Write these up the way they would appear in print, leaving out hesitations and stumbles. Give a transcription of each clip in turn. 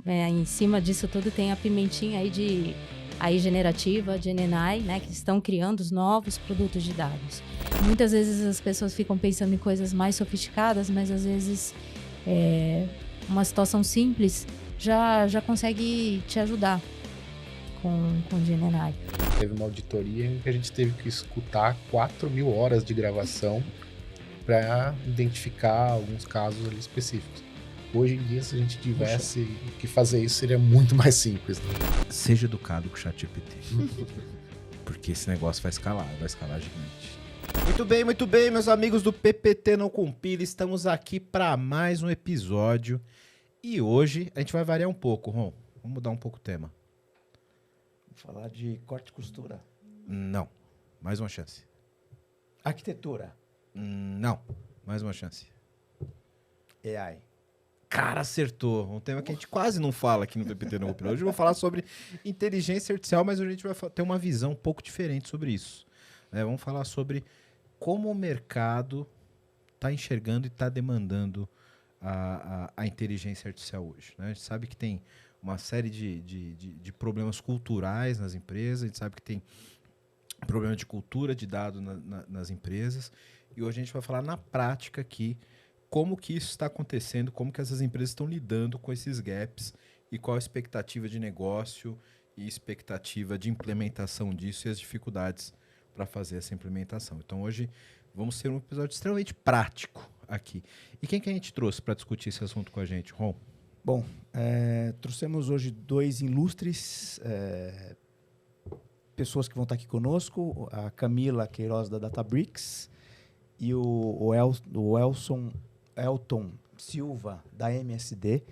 Em cima disso tudo tem a pimentinha aí de AI generativa, GenAI, né, que estão criando os novos produtos de dados. Muitas vezes as pessoas ficam pensando em coisas mais sofisticadas, mas às vezes uma situação simples já consegue te ajudar com GenAI. Teve uma auditoria em que a gente teve que escutar 4.000 horas de gravação para identificar alguns casos ali específicos. Hoje em dia, se a gente tivesse que fazer isso, seria muito mais simples. Né? Seja educado com o ChatGPT. Porque esse negócio vai escalar gigante. Muito bem, meus amigos do PPT Não Compila. Estamos aqui para mais um episódio. E hoje a gente vai variar um pouco, Ron. Vamos mudar um pouco o tema. Vamos falar de corte e costura. Não. Mais uma chance. Arquitetura. Não. Mais uma chance. AI. Cara, acertou. Um tema que a gente quase não fala aqui no PPT Não Compila. Hoje eu vou falar sobre inteligência artificial, mas a gente vai ter uma visão um pouco diferente sobre isso. Vamos falar sobre como o mercado está enxergando e está demandando a inteligência artificial hoje. Né? A gente sabe que tem uma série de problemas culturais nas empresas, a gente sabe que tem problema de cultura de dado nas empresas, e hoje a gente vai falar na prática aqui como que isso está acontecendo, como que essas empresas estão lidando com esses gaps e qual a expectativa de negócio e expectativa de implementação disso e as dificuldades para fazer essa implementação. Então hoje vamos ter um episódio extremamente prático aqui. E quem que a gente trouxe para discutir esse assunto com a gente, Ron? Bom, trouxemos hoje dois ilustres pessoas que vão estar aqui conosco, a Camila Queiroz da Databricks e o Elton Silva da MSD,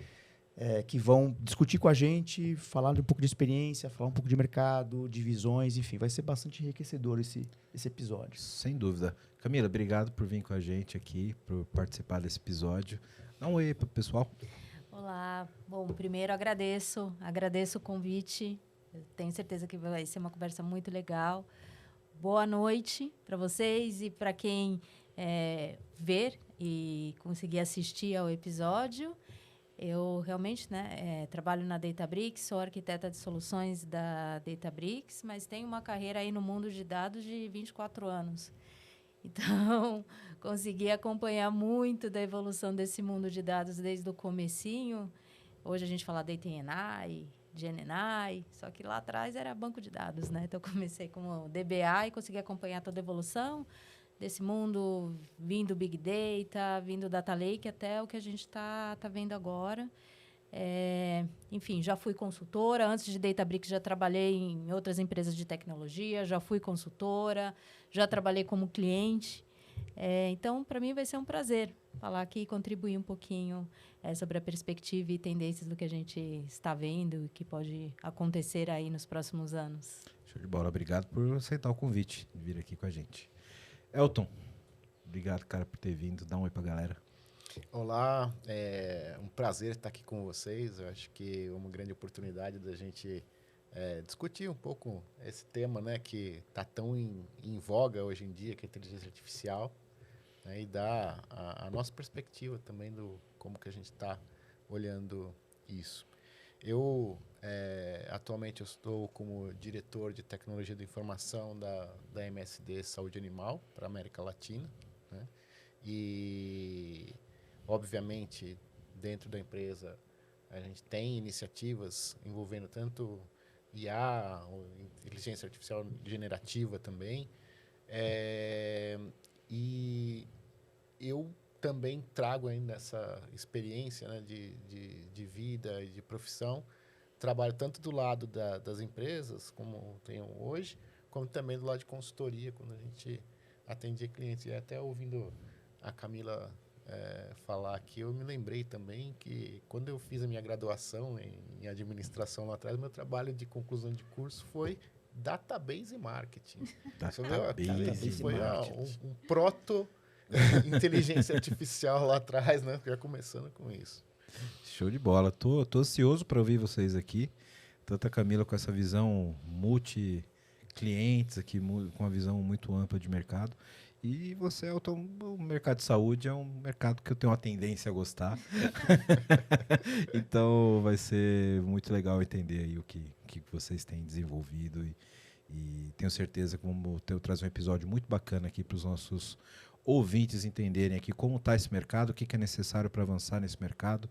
que vão discutir com a gente, falar um pouco de experiência, falar um pouco de mercado, de visões, enfim, vai ser bastante enriquecedor esse episódio. Sem dúvida. Camila, obrigado por vir com a gente aqui, por participar desse episódio. Dá um oi para o pessoal. Olá. Bom, primeiro agradeço o convite. Eu tenho certeza que vai ser uma conversa muito legal. Boa noite para vocês e para quem ver e conseguir assistir ao episódio. Eu realmente trabalho na Databricks, sou arquiteta de soluções da Databricks, mas tenho uma carreira aí no mundo de dados de 24 anos. Então, consegui acompanhar muito da evolução desse mundo de dados desde o comecinho. Hoje a gente fala Data AI, GenAI, só que lá atrás era banco de dados, né? Então, eu comecei como DBA e consegui acompanhar toda a evolução desse mundo, vindo Big Data, vindo Data Lake, até o que a gente está vendo agora. Enfim, já fui consultora. Antes de Databricks, já trabalhei em outras empresas de tecnologia, já fui consultora, já trabalhei como cliente. Então, para mim, vai ser um prazer falar aqui e contribuir um pouquinho sobre a perspectiva e tendências do que a gente está vendo e que pode acontecer aí nos próximos anos. Show de bola. Obrigado por aceitar o convite de vir aqui com a gente. Elton, obrigado, cara, por ter vindo. Dá um oi para a galera. Olá, é um prazer estar aqui com vocês. Eu acho que é uma grande oportunidade da gente discutir um pouco esse tema, né, que está tão em voga hoje em dia, que é a inteligência artificial, né, e dar a nossa perspectiva também do como que a gente está olhando isso. Atualmente eu estou como diretor de tecnologia da informação da MSD Saúde Animal para a América Latina, né, e obviamente, dentro da empresa, a gente tem iniciativas envolvendo tanto IA, inteligência artificial generativa também. E eu também trago ainda essa experiência, né, de vida e de profissão. Trabalho tanto do lado das empresas, como tenho hoje, como também do lado de consultoria, quando a gente atendia clientes. E até ouvindo a Camila falar aqui, eu me lembrei também que quando eu fiz a minha graduação em administração lá atrás, meu trabalho de conclusão de curso foi database marketing. Database foi marketing. um proto inteligência artificial lá atrás, né? Já começando com isso. Show de bola. Tô ansioso para ouvir vocês aqui. Tanto a Camila com essa visão multi-clientes aqui, com uma visão muito ampla de mercado. E você o mercado de saúde é um mercado que eu tenho uma tendência a gostar. Então vai ser muito legal entender aí o que vocês têm desenvolvido e tenho certeza que vamos trazer um episódio muito bacana aqui para os nossos ouvintes entenderem aqui como está esse mercado, o que é necessário para avançar nesse mercado.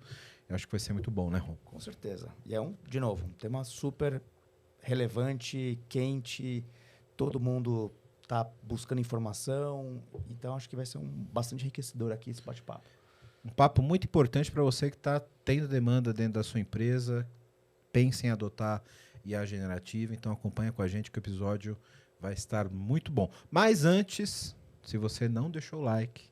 Eu acho que vai ser muito bom, né, Ron? Com certeza. E é de novo, um tema super relevante, quente, todo mundo está buscando informação, então acho que vai ser bastante enriquecedor aqui esse bate-papo. Um papo muito importante para você que está tendo demanda dentro da sua empresa, pense em adotar IA generativa, então acompanha com a gente que o episódio vai estar muito bom. Mas antes, se você não deixou o like,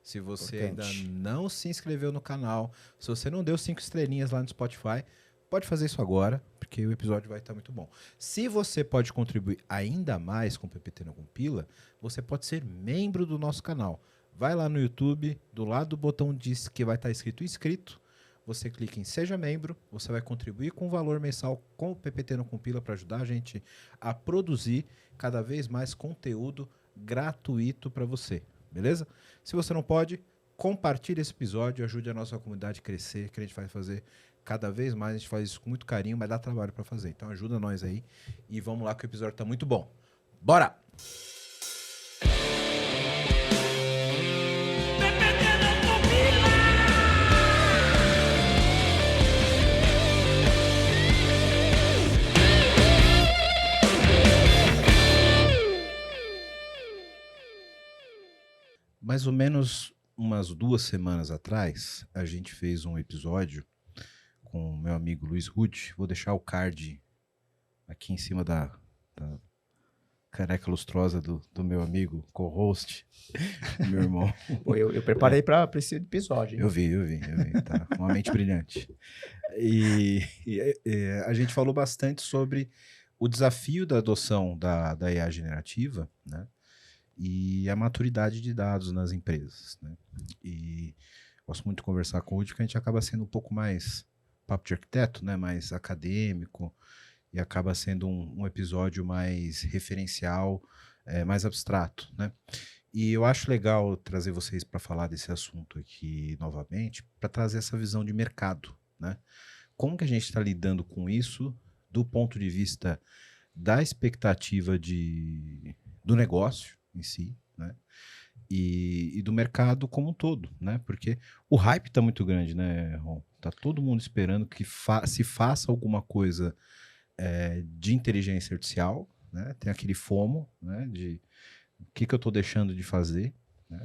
se você ainda não se inscreveu no canal, se você não deu 5 estrelinhas lá no Spotify, pode fazer isso agora, porque o episódio vai estar muito bom. Se você pode contribuir ainda mais com o PPT Não Compila, você pode ser membro do nosso canal. Vai lá no YouTube, do lado do botão que vai estar escrito inscrito, você clica em Seja Membro, você vai contribuir com um valor mensal com o PPT Não Compila para ajudar a gente a produzir cada vez mais conteúdo gratuito para você, beleza? Se você não pode, compartilhe esse episódio, ajude a nossa comunidade a crescer, que a gente vai fazer cada vez mais, a gente faz isso com muito carinho, mas dá trabalho para fazer. Então ajuda nós aí e vamos lá que o episódio tá muito bom. Bora! Mais ou menos umas 2 semanas atrás, a gente fez um episódio com o meu amigo Luiz Rude. Vou deixar o card aqui em cima da careca lustrosa do meu amigo, co-host, meu irmão. Pô, eu preparei para esse episódio. Hein? Eu vi. Tá? Uma mente brilhante. E a gente falou bastante sobre o desafio da adoção da IA generativa, né? E a maturidade de dados nas empresas, né? E gosto muito de conversar com o Rudy, porque a gente acaba sendo um pouco mais papo de arquiteto, né? Mais acadêmico, e acaba sendo um episódio mais referencial, mais abstrato, né? E eu acho legal trazer vocês para falar desse assunto aqui novamente, para trazer essa visão de mercado, né? Como que a gente está lidando com isso do ponto de vista da expectativa do negócio em si, né? E do mercado como um todo, né? Porque o hype está muito grande, né, Ron? Tá todo mundo esperando que se faça alguma coisa de inteligência artificial, né? Tem aquele FOMO, né? De o que eu estou deixando de fazer, né?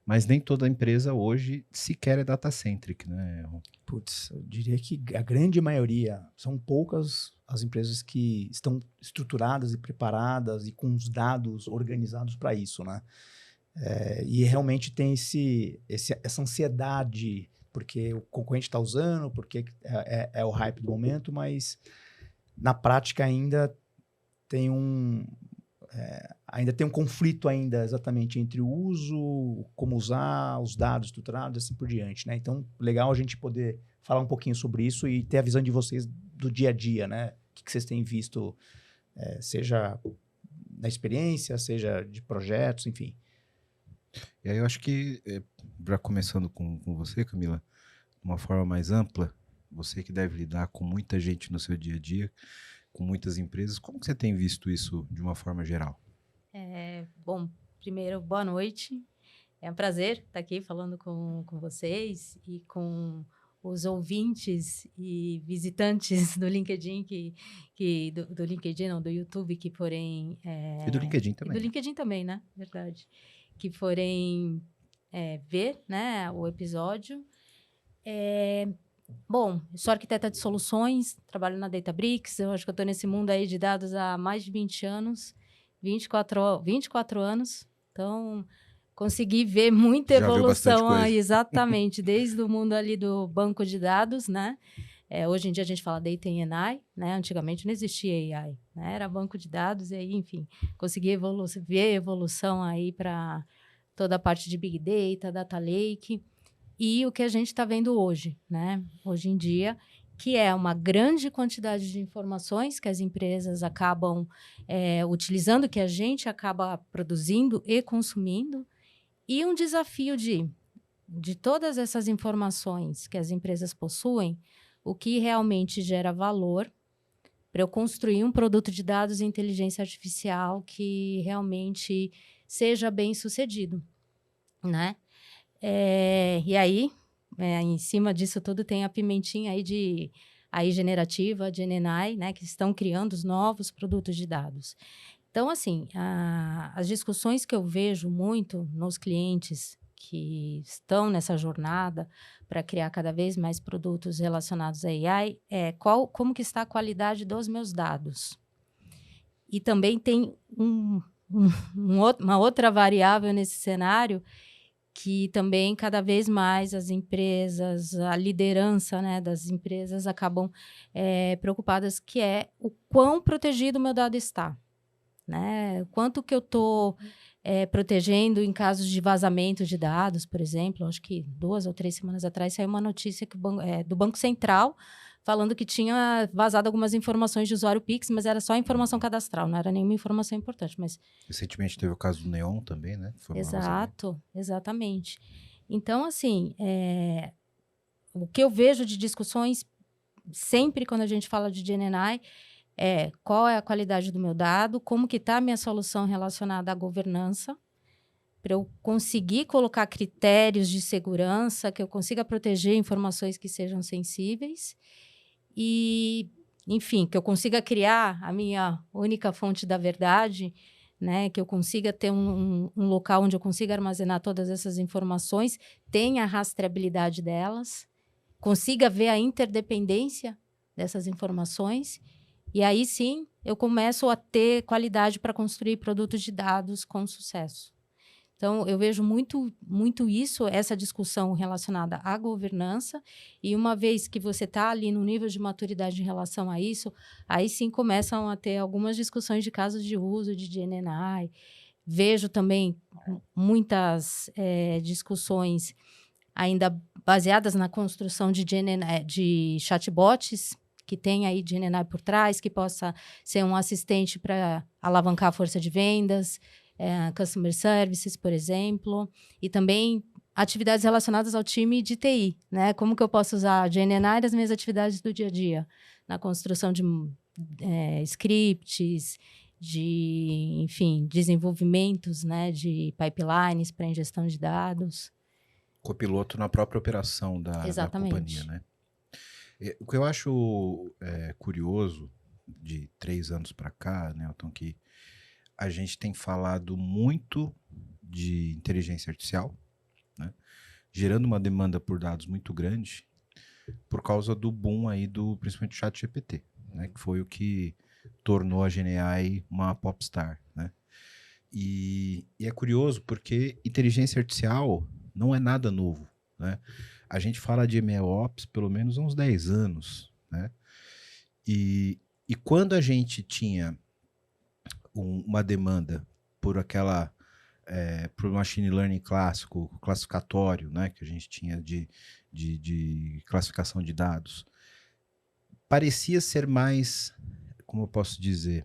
Mas nem toda empresa hoje sequer é data-centric, né, Ron? Putz, eu diria que a grande maioria, são poucas as empresas que estão estruturadas e preparadas e com os dados organizados para isso, né? E realmente tem essa ansiedade, porque o concorrente está usando, porque é o hype do momento, mas na prática ainda tem um conflito ainda exatamente entre o uso, como usar os dados estruturados e assim por diante, né? Então, legal a gente poder falar um pouquinho sobre isso e ter a visão de vocês do dia a dia, né? O que vocês têm visto, seja na experiência, seja de projetos, enfim. E aí eu acho que, já começando com você, Camila, de uma forma mais ampla, você que deve lidar com muita gente no seu dia a dia, com muitas empresas, como que você tem visto isso de uma forma geral? Bom, primeiro, boa noite. É um prazer estar aqui falando com vocês e com os ouvintes e visitantes do LinkedIn, do LinkedIn, não, do YouTube, que forem... E do LinkedIn também. E do LinkedIn também, né? Verdade. Que forem ver, né, o episódio. Bom, eu sou arquiteta de soluções, trabalho na Databricks, eu acho que eu estou nesse mundo aí de dados há mais de 20 anos, 24 anos, então consegui ver muita evolução aí, exatamente, desde o mundo ali do banco de dados, né? Hoje em dia a gente fala Data and AI, né? Antigamente não existia AI, né? Era banco de dados, e aí, enfim, consegui ver evolução aí para toda a parte de Big Data, Data Lake, e o que a gente está vendo hoje, né? Hoje em dia, que é uma grande quantidade de informações que as empresas acabam utilizando, que a gente acaba produzindo e consumindo, e um desafio de todas essas informações que as empresas possuem, o que realmente gera valor para eu construir um produto de dados e inteligência artificial que realmente seja bem sucedido, né? E aí, em cima disso tudo, tem a pimentinha aí de AI generativa, GenAI, né? Que estão criando os novos produtos de dados. Então, assim, as discussões que eu vejo muito nos clientes que estão nessa jornada para criar cada vez mais produtos relacionados a AI como que está a qualidade dos meus dados. E também tem uma outra variável nesse cenário, que também cada vez mais as empresas, a liderança, né, das empresas acabam preocupadas, que é o quão protegido o meu dado está. Né? Quanto que eu estou protegendo em casos de vazamento de dados, por exemplo. Acho que 2 ou 3 semanas atrás saiu uma notícia do Banco Central falando que tinha vazado algumas informações de usuário Pix, mas era só informação cadastral, não era nenhuma informação importante. Mas... Recentemente teve o caso do Neon também, né? Exato, exatamente. Então, assim, o que eu vejo de discussões, sempre quando a gente fala de GenAI, qual é a qualidade do meu dado, como que está a minha solução relacionada à governança, para eu conseguir colocar critérios de segurança, que eu consiga proteger informações que sejam sensíveis e, enfim, que eu consiga criar a minha única fonte da verdade, né? Que eu consiga ter um local onde eu consiga armazenar todas essas informações, tenha a rastreabilidade delas, consiga ver a interdependência dessas informações. E aí, sim, eu começo a ter qualidade para construir produtos de dados com sucesso. Então, eu vejo muito, muito isso, essa discussão relacionada à governança. E uma vez que você está ali no nível de maturidade em relação a isso, aí sim começam a ter algumas discussões de casos de uso de GenAI. Vejo também muitas discussões ainda baseadas na construção de chatbots, que tem aí GenAI por trás, que possa ser um assistente para alavancar a força de vendas, customer services, por exemplo, e também atividades relacionadas ao time de TI, né? Como que eu posso usar a GenAI nas minhas atividades do dia a dia, na construção de scripts, enfim, desenvolvimentos, né, de pipelines para ingestão de dados. Copiloto na própria operação da companhia, né? O que eu acho curioso de 3 anos para cá, Nelton, que a gente tem falado muito de inteligência artificial, né? Gerando uma demanda por dados muito grande por causa do boom aí principalmente do ChatGPT, né? Que foi o que tornou a GenAI uma popstar, né? E é curioso porque inteligência artificial não é nada novo, né? A gente fala de MLOps pelo menos há uns 10 anos, né? E quando a gente tinha uma demanda por por machine learning clássico, classificatório, né? Que a gente tinha de classificação de dados, parecia ser mais, como eu posso dizer,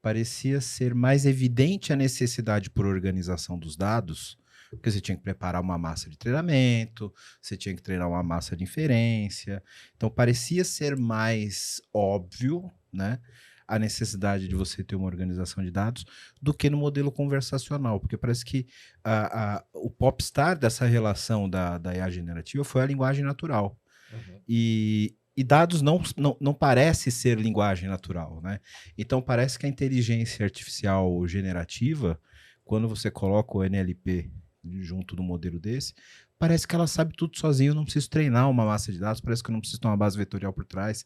parecia ser mais evidente a necessidade por organização dos dados, porque você tinha que preparar uma massa de treinamento, você tinha que treinar uma massa de inferência. Então, parecia ser mais óbvio, né, a necessidade de você ter uma organização de dados do que no modelo conversacional, porque parece que o popstar dessa relação da IA generativa foi a linguagem natural. Uhum. E dados não parece ser linguagem natural, né? Então, parece que a inteligência artificial generativa, quando você coloca o NLP junto do modelo desse, parece que ela sabe tudo sozinha, eu não preciso treinar uma massa de dados, parece que eu não preciso ter uma base vetorial por trás.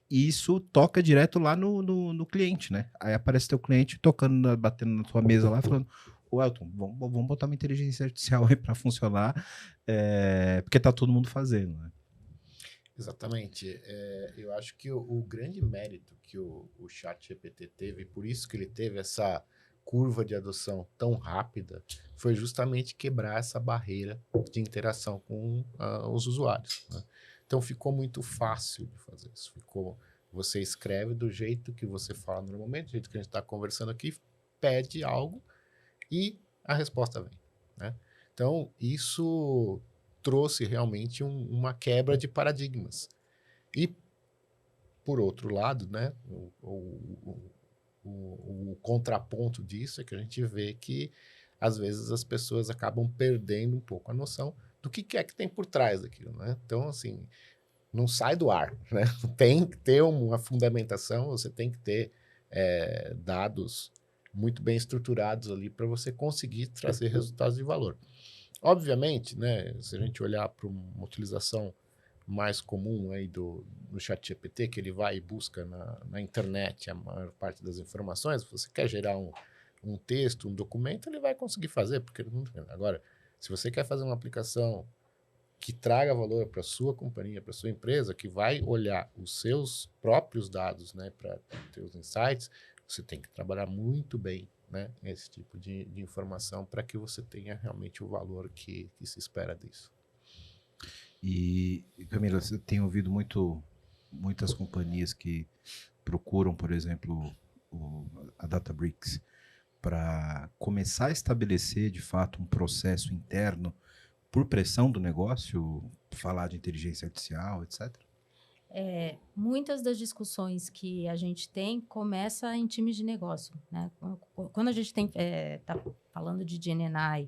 E isso toca direto lá no cliente, né? Aí aparece teu cliente tocando, batendo na tua mesa lá, falando: ô Elton, vamos botar uma inteligência artificial aí para funcionar, porque tá todo mundo fazendo, né? Exatamente. Eu acho que o grande mérito que o ChatGPT teve, por isso que ele teve essa curva de adoção tão rápida, foi justamente quebrar essa barreira de interação com os usuários, né? Então, ficou muito fácil de fazer isso. Você escreve do jeito que você fala normalmente, do jeito que a gente está conversando aqui, pede algo e a resposta vem, né? Então, isso trouxe realmente uma quebra de paradigmas. E, por outro lado, né, o contraponto disso é que a gente vê que, às vezes, as pessoas acabam perdendo um pouco a noção do que é que tem por trás daquilo, né? Então, assim, não sai do ar, né? Tem que ter uma fundamentação, você tem que ter dados muito bem estruturados ali para você conseguir trazer resultados de valor. Obviamente, né, se a gente olhar para uma utilização mais comum aí do ChatGPT, que ele vai e busca na internet a maior parte das informações, você quer gerar um texto, um documento, ele vai conseguir fazer, porque agora, se você quer fazer uma aplicação que traga valor para a sua companhia, para a sua empresa, que vai olhar os seus próprios dados, né, para ter os insights, você tem que trabalhar muito bem, né, esse tipo de informação para que você tenha realmente o valor que se espera disso. E, Camila, você tem ouvido muitas companhias que procuram, por exemplo, a Databricks para começar a estabelecer, de fato, um processo interno por pressão do negócio, falar de inteligência artificial, etc.? Muitas das discussões que a gente tem começa em times de negócio, né? Quando a gente está falando de GenAI,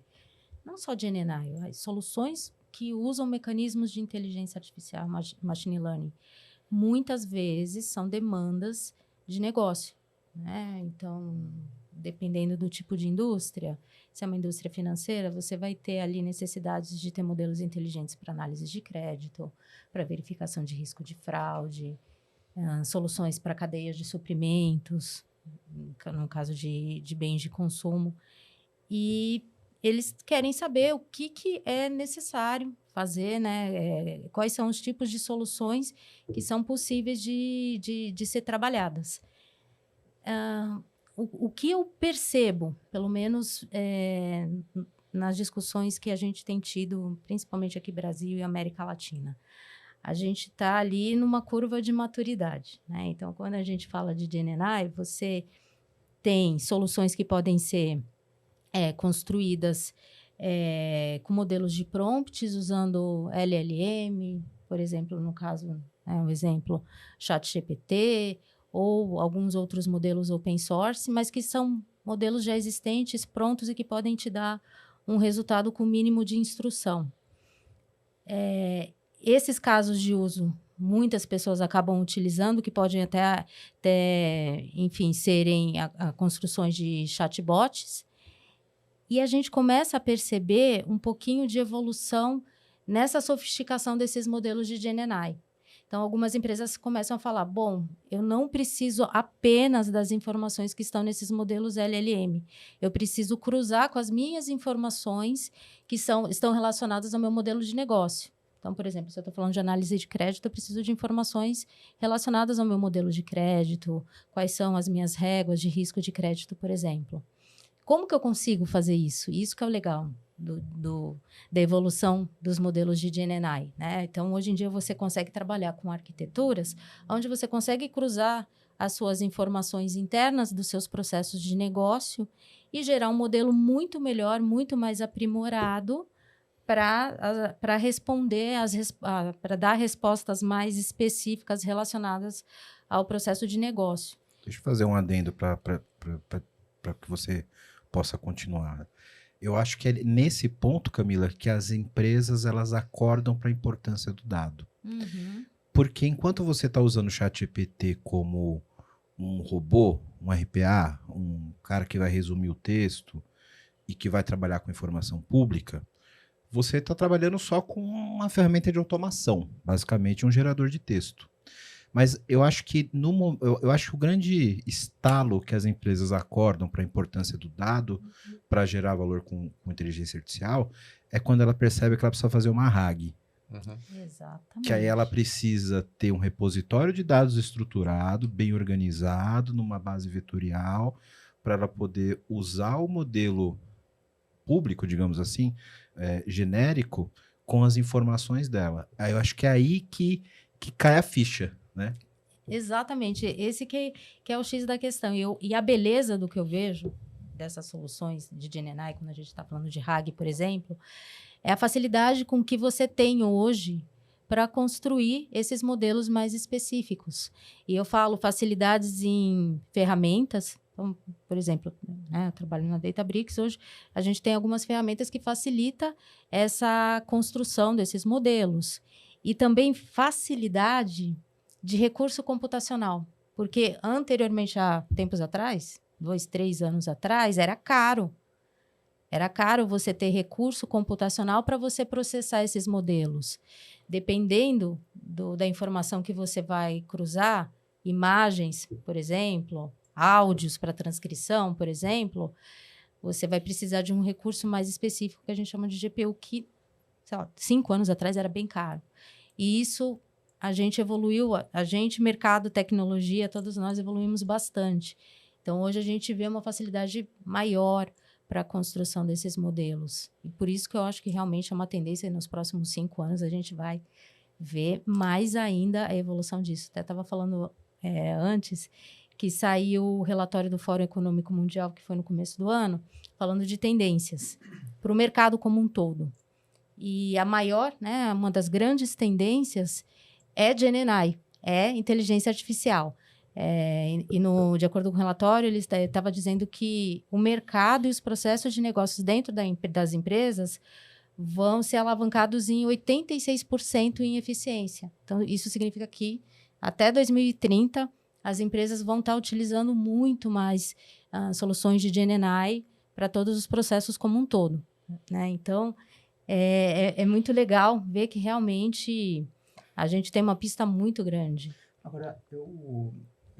não só GenAI, mas soluções que usam mecanismos de inteligência artificial, machine learning, muitas vezes são demandas de negócio, né? Então, dependendo do tipo de indústria, se é uma indústria financeira, você vai ter ali necessidades de ter modelos inteligentes para análise de crédito, para verificação de risco de fraude, soluções para cadeias de suprimentos, no caso de bens de consumo. E eles querem saber o que é necessário fazer, né? Quais são os tipos de soluções que são possíveis de ser trabalhadas. O que eu percebo, pelo menos nas discussões que a gente tem tido, principalmente aqui no Brasil e América Latina, a gente está ali numa curva de maturidade, né? Então, quando a gente fala de GenAI, você tem soluções que podem ser construídas com modelos de prompts, usando LLM, por exemplo, no caso, um exemplo, ChatGPT, ou alguns outros modelos open source, mas que são modelos já existentes, prontos e que podem te dar um resultado com o mínimo de instrução. Esses casos de uso, muitas pessoas acabam utilizando, que podem até enfim, serem construções de chatbots, e a gente começa a perceber um pouquinho de evolução nessa sofisticação desses modelos de GenAI. Então, algumas empresas começam a falar, bom, eu não preciso apenas das informações que estão nesses modelos LLM. Eu preciso cruzar com as minhas informações que estão relacionadas ao meu modelo de negócio. Então, por exemplo, se eu estou falando de análise de crédito, eu preciso de informações relacionadas ao meu modelo de crédito, quais são as minhas réguas de risco de crédito, por exemplo. Como que eu consigo fazer isso? Isso que é o legal da evolução dos modelos de GenAI, né? Então, hoje em dia, você consegue trabalhar com arquiteturas onde você consegue cruzar as suas informações internas dos seus processos de negócio e gerar um modelo muito melhor, muito mais aprimorado para responder, para dar respostas mais específicas relacionadas ao processo de negócio. Deixa eu fazer um adendo para que você possa continuar. Eu acho que é nesse ponto, Camila, que as empresas elas acordam para a importância do dado. Uhum. Porque enquanto você está usando o ChatGPT como um robô, um RPA, um cara que vai resumir o texto e que vai trabalhar com informação pública, você está trabalhando só com uma ferramenta de automação, basicamente um gerador de texto. Mas eu acho que eu acho que o grande estalo que as empresas acordam para a importância do dado para gerar valor com inteligência artificial é quando ela percebe que ela precisa fazer uma RAG. Uhum. Exatamente. Que aí ela precisa ter um repositório de dados estruturado, bem organizado, numa base vetorial, para ela poder usar o modelo público, digamos assim, genérico, com as informações dela. Aí eu acho que é aí que cai a ficha, né? Exatamente, esse que é o X da questão. E a beleza do que eu vejo dessas soluções de GenAI, quando a gente está falando de RAG, por exemplo, é a facilidade com que você tem hoje para construir esses modelos mais específicos. E eu falo facilidades em ferramentas. Então, por exemplo, né, eu trabalho na Databricks, hoje a gente tem algumas ferramentas que facilitam essa construção desses modelos. E também facilidade de recurso computacional. Porque anteriormente, há tempos atrás, 2, 3 anos atrás, era caro. Era caro você ter recurso computacional para você processar esses modelos. Dependendo da informação que você vai cruzar, imagens, por exemplo, áudios para transcrição, por exemplo, você vai precisar de um recurso mais específico que a gente chama de GPU, que, sei lá, 5 anos atrás era bem caro. E isso a gente evoluiu, a gente, mercado, tecnologia, todos nós evoluímos bastante. Então, hoje a gente vê uma facilidade maior para a construção desses modelos. E por isso que eu acho que realmente é uma tendência, e nos próximos 5 anos a gente vai ver mais ainda a evolução disso. Até estava falando antes que saiu o relatório do Fórum Econômico Mundial, que foi no começo do ano, falando de tendências para o mercado como um todo. E a maior, né, uma das grandes tendências é GenAI, é inteligência artificial. De acordo com o relatório, ele estava dizendo que o mercado e os processos de negócios dentro das empresas vão ser alavancados em 86% em eficiência. Então, isso significa que até 2030, as empresas vão estar utilizando muito mais soluções de GenAI para todos os processos como um todo, né? Então, é muito legal ver que realmente a gente tem uma pista muito grande. Agora,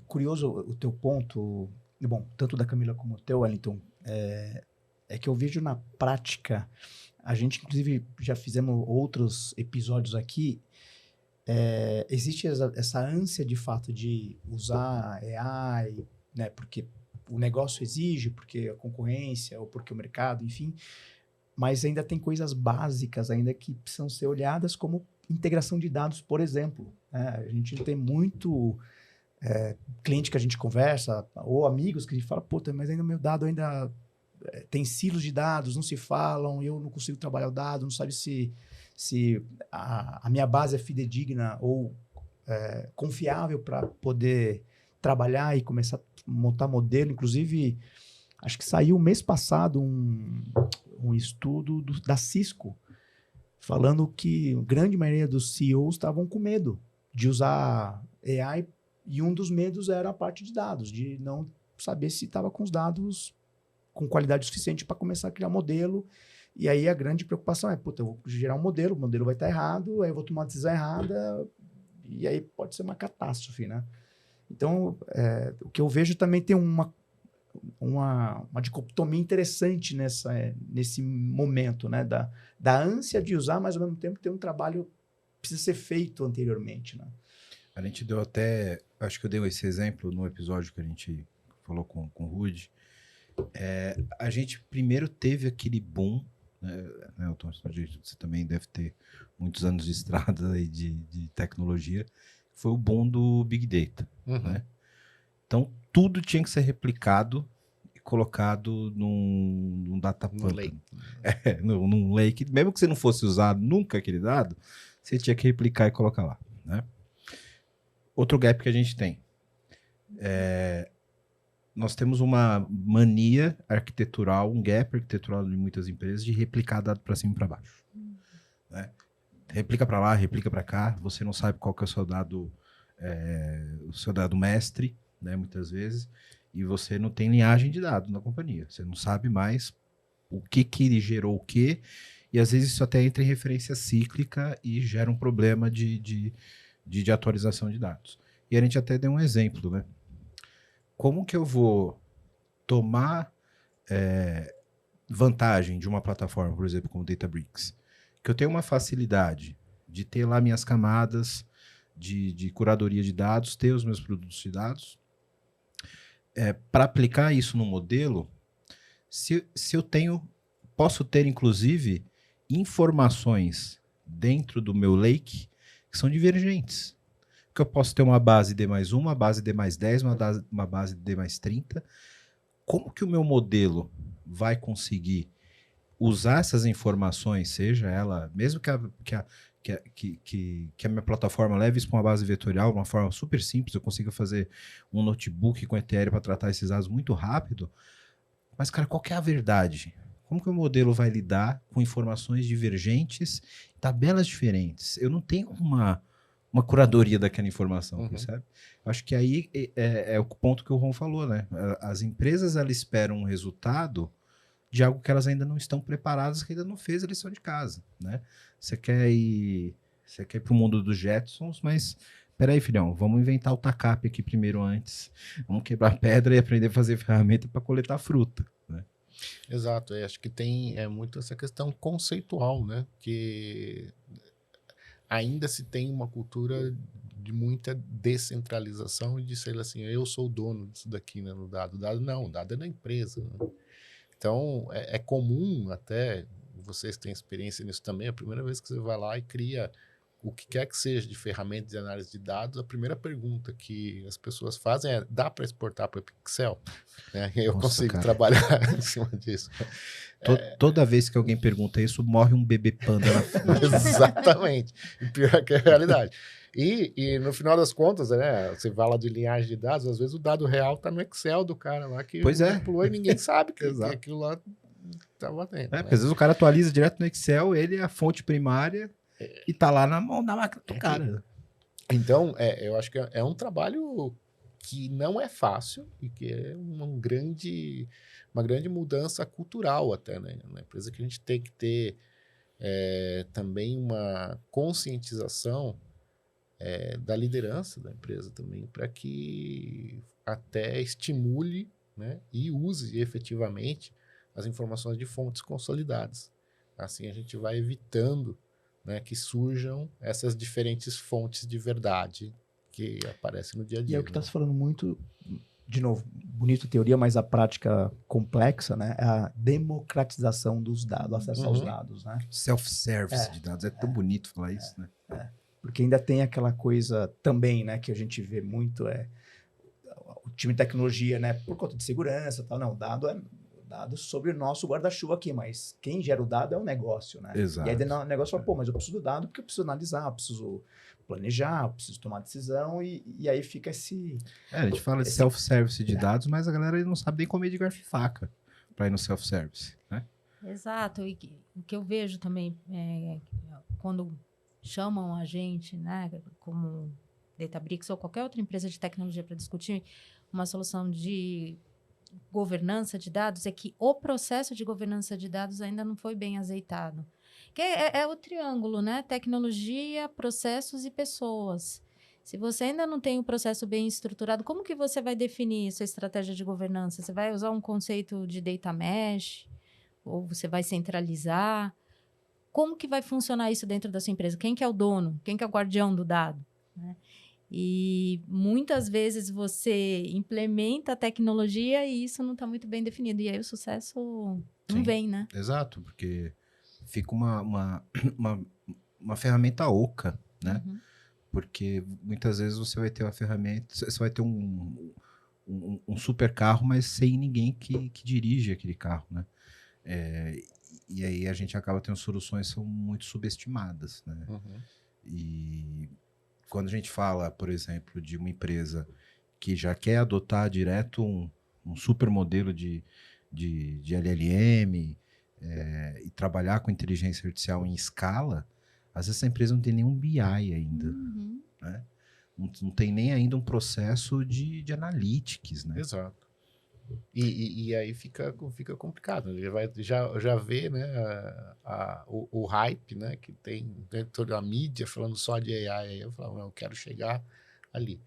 curioso o teu ponto, bom, tanto da Camila como o teu, Wellington, é que eu vejo na prática, a gente inclusive já fizemos outros episódios aqui, existe essa ânsia de fato de usar AI, né, porque o negócio exige, porque a concorrência ou porque o mercado, enfim, mas ainda tem coisas básicas ainda que precisam ser olhadas, como integração de dados, por exemplo. A gente tem muito cliente que a gente conversa, ou amigos que a gente fala, puta, mas ainda o meu dado ainda tem silos de dados, não se falam, eu não consigo trabalhar o dado, não sabe se a minha base é fidedigna ou confiável para poder trabalhar e começar a montar modelo. Inclusive, acho que saiu mês passado um estudo da Cisco, falando que a grande maioria dos CEOs estavam com medo de usar AI, e um dos medos era a parte de dados, de não saber se estava com os dados com qualidade suficiente para começar a criar modelo. E aí a grande preocupação é, puta, eu vou gerar um modelo, o modelo vai estar errado, aí eu vou tomar uma decisão errada, e aí pode ser uma catástrofe, né? Então, o que eu vejo também tem uma dicotomia interessante nesse momento, né? Da ânsia de usar, mas ao mesmo tempo tem um trabalho que precisa ser feito anteriormente, né? A gente deu até, acho que eu dei esse exemplo no episódio que a gente falou com o Rudy. A gente primeiro teve aquele boom, né, Elton, você também deve ter muitos anos de estrada aí de tecnologia, foi o boom do Big Data. Uhum. Né? Então, tudo tinha que ser replicado e colocado num data point. Num lake. Mesmo que você não fosse usar nunca aquele dado, você tinha que replicar e colocar lá. Né? Outro gap que a gente tem. Nós temos uma mania arquitetural, um gap arquitetural de muitas empresas de replicar dado para cima e para baixo. Né? Replica para lá, replica para cá, você não sabe qual que é o seu dado mestre, né, muitas vezes, e você não tem linhagem de dados na companhia. Você não sabe mais o que ele gerou o quê, e às vezes isso até entra em referência cíclica e gera um problema de atualização de dados. E a gente até deu um exemplo, né? Como que eu vou tomar vantagem de uma plataforma, por exemplo, como Databricks? Que eu tenho uma facilidade de ter lá minhas camadas de curadoria de dados, ter os meus produtos de dados. Para aplicar isso no modelo, se eu posso ter, inclusive, informações dentro do meu lake que são divergentes. Que eu posso ter uma base D+1, uma base D+10, uma base D+30. Como que o meu modelo vai conseguir usar essas informações, seja ela, mesmo que a minha plataforma leve isso para uma base vetorial, de uma forma super simples, eu consiga fazer um notebook com ETL para tratar esses dados muito rápido, mas, cara, qual que é a verdade? Como que o modelo vai lidar com informações divergentes, tabelas diferentes? Eu não tenho uma curadoria daquela informação, percebe? Eu acho que aí é o ponto que o Ron falou, né? As empresas, elas esperam um resultado de algo que elas ainda não estão preparadas, que ainda não fez a lição de casa, né? Você quer ir para o mundo dos Jetsons, mas peraí, filhão, vamos inventar o TACAP aqui primeiro antes. Vamos quebrar pedra e aprender a fazer ferramenta para coletar fruta, né? Exato, acho que tem muito essa questão conceitual, né? Que ainda se tem uma cultura de muita descentralização e de ser assim, eu sou o dono disso daqui, né, no dado. O dado não, o dado é da empresa, né? Então, é comum até, vocês têm experiência nisso também, a primeira vez que você vai lá e cria o que quer que seja de ferramenta de análise de dados, a primeira pergunta que as pessoas fazem é, dá para exportar para Excel? Né? E eu consigo trabalhar em cima disso. Toda vez que alguém pergunta isso, morre um bebê panda na frente. Exatamente. E pior que é a realidade. E no final das contas, né, você fala de linhagem de dados, às vezes o dado real está no Excel do cara lá que manipulou e ninguém sabe que aquilo lá está batendo. Porque às vezes o cara atualiza direto no Excel, ele é a fonte primária e tá lá na mão da máquina do cara. Então, eu acho que é um trabalho que não é fácil e que é uma grande mudança cultural até, né? Na empresa que a gente tem que ter também uma conscientização da liderança da empresa também, para que até estimule, né, e use efetivamente as informações de fontes consolidadas. Assim a gente vai evitando, né, que surjam essas diferentes fontes de verdade que aparecem no dia a dia. E é o que está se falando muito, de novo, bonita teoria, mas a prática complexa, né? É a democratização dos dados, acesso aos dados, né? Self-service de dados, é tão bonito falar isso, né? Porque ainda tem aquela coisa também, né, que a gente vê muito, o time de tecnologia, né, por conta de segurança, tal, não, o dado é dado sobre o nosso guarda-chuva aqui, mas quem gera o dado é o negócio, né? Exato. E aí o negócio fala, pô, mas eu preciso do dado porque eu preciso analisar, eu preciso planejar, eu preciso tomar decisão e aí fica esse... A gente fala de self-service de dados, mas a galera não sabe nem comer de garfo e faca para ir no self-service, né? Exato. E o que eu vejo também quando chamam a gente, né, como Databricks ou qualquer outra empresa de tecnologia para discutir uma solução de governança de dados, é que o processo de governança de dados ainda não foi bem azeitado. Que é o triângulo, né? Tecnologia, processos e pessoas. Se você ainda não tem o processo bem estruturado, como que você vai definir sua estratégia de governança? Você vai usar um conceito de data mesh? Ou você vai centralizar? Como que vai funcionar isso dentro da sua empresa? Quem que é o dono? Quem que é o guardião do dado? Né? E muitas vezes você implementa a tecnologia e isso não está muito bem definido. E aí o sucesso não vem, né? Exato, porque fica uma ferramenta oca, né? Uhum. Porque muitas vezes você vai ter uma ferramenta, você vai ter um super carro, mas sem ninguém que dirige aquele carro, né? E aí a gente acaba tendo soluções que são muito subestimadas, né? E quando a gente fala, por exemplo, de uma empresa que já quer adotar direto um super modelo de LLM e trabalhar com inteligência artificial em escala, às vezes essa empresa não tem nenhum BI ainda, né? Não tem nem ainda um processo de analytics, né? Exato. E aí fica complicado. Já vê, né, o hype, né, que tem dentro da mídia falando só de AI. Aí eu falo, eu quero chegar ali.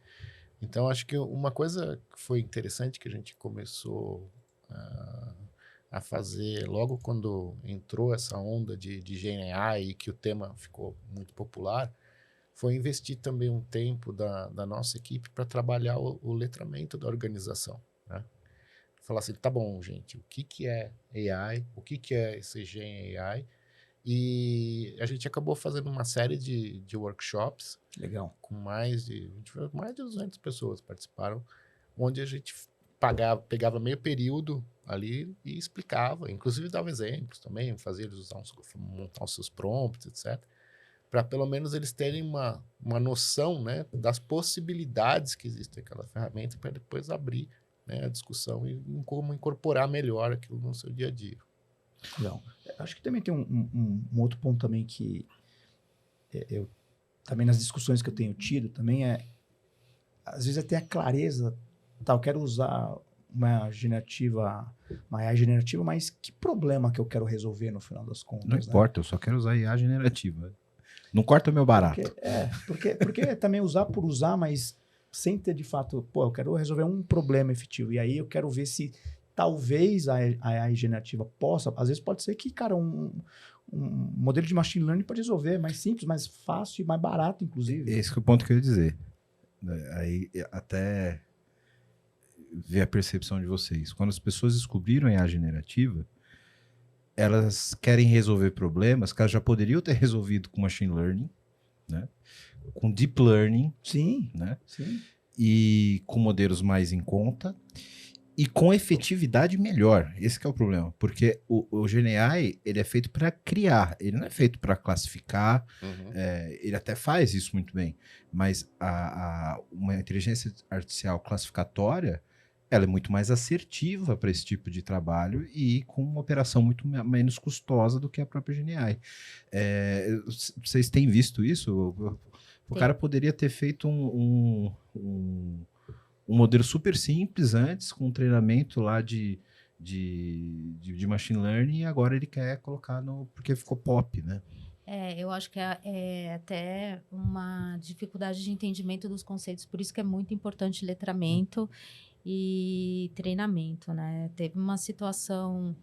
Então, acho que uma coisa que foi interessante que a gente começou a fazer logo quando entrou essa onda de GenAI e que o tema ficou muito popular, foi investir também um tempo da nossa equipe para trabalhar o letramento da organização, né? Falar assim, tá bom, gente, o que é AI, o que é esse Gen AI E a gente acabou fazendo uma série de workshops Legal. com mais de 200 pessoas participaram, onde a gente pegava meio período ali e explicava, inclusive dava exemplos também, fazia eles montar os seus prompts, etc. Para pelo menos eles terem uma noção, né, das possibilidades que existem naquela ferramenta para depois abrir, né, a discussão e em como incorporar melhor aquilo no seu dia a dia. Legal. Acho que também tem um outro ponto também que eu também nas discussões que eu tenho tido também às vezes até a clareza, eu quero usar uma AI generativa, mas que problema que eu quero resolver no final das contas? Não importa, eu só quero usar IA generativa. Não corta meu barato. Porque também usar por usar, mas sem ter de fato, eu quero resolver um problema efetivo. E aí eu quero ver se talvez a AI generativa possa, às vezes pode ser que, cara, um modelo de machine learning pode resolver mais simples, mais fácil e mais barato, inclusive. Esse que é o ponto que eu ia dizer. Aí até ver a percepção de vocês. Quando as pessoas descobriram a IA generativa, elas querem resolver problemas que elas já poderiam ter resolvido com machine learning, né? Com deep learning, Sim, né? sim. E com modelos mais em conta e com efetividade melhor. Esse que é o problema, porque o GenAI, ele é feito para criar, ele não é feito para classificar. Ele até faz isso muito bem, mas uma inteligência artificial classificatória, ela é muito mais assertiva para esse tipo de trabalho e com uma operação muito menos custosa do que a própria GenAI. Vocês têm visto isso? O cara poderia ter feito um modelo super simples antes, com um treinamento lá de machine learning, e agora ele quer colocar porque ficou pop, né? Eu acho que é até uma dificuldade de entendimento dos conceitos, por isso que é muito importante letramento e treinamento, né? Teve uma situação,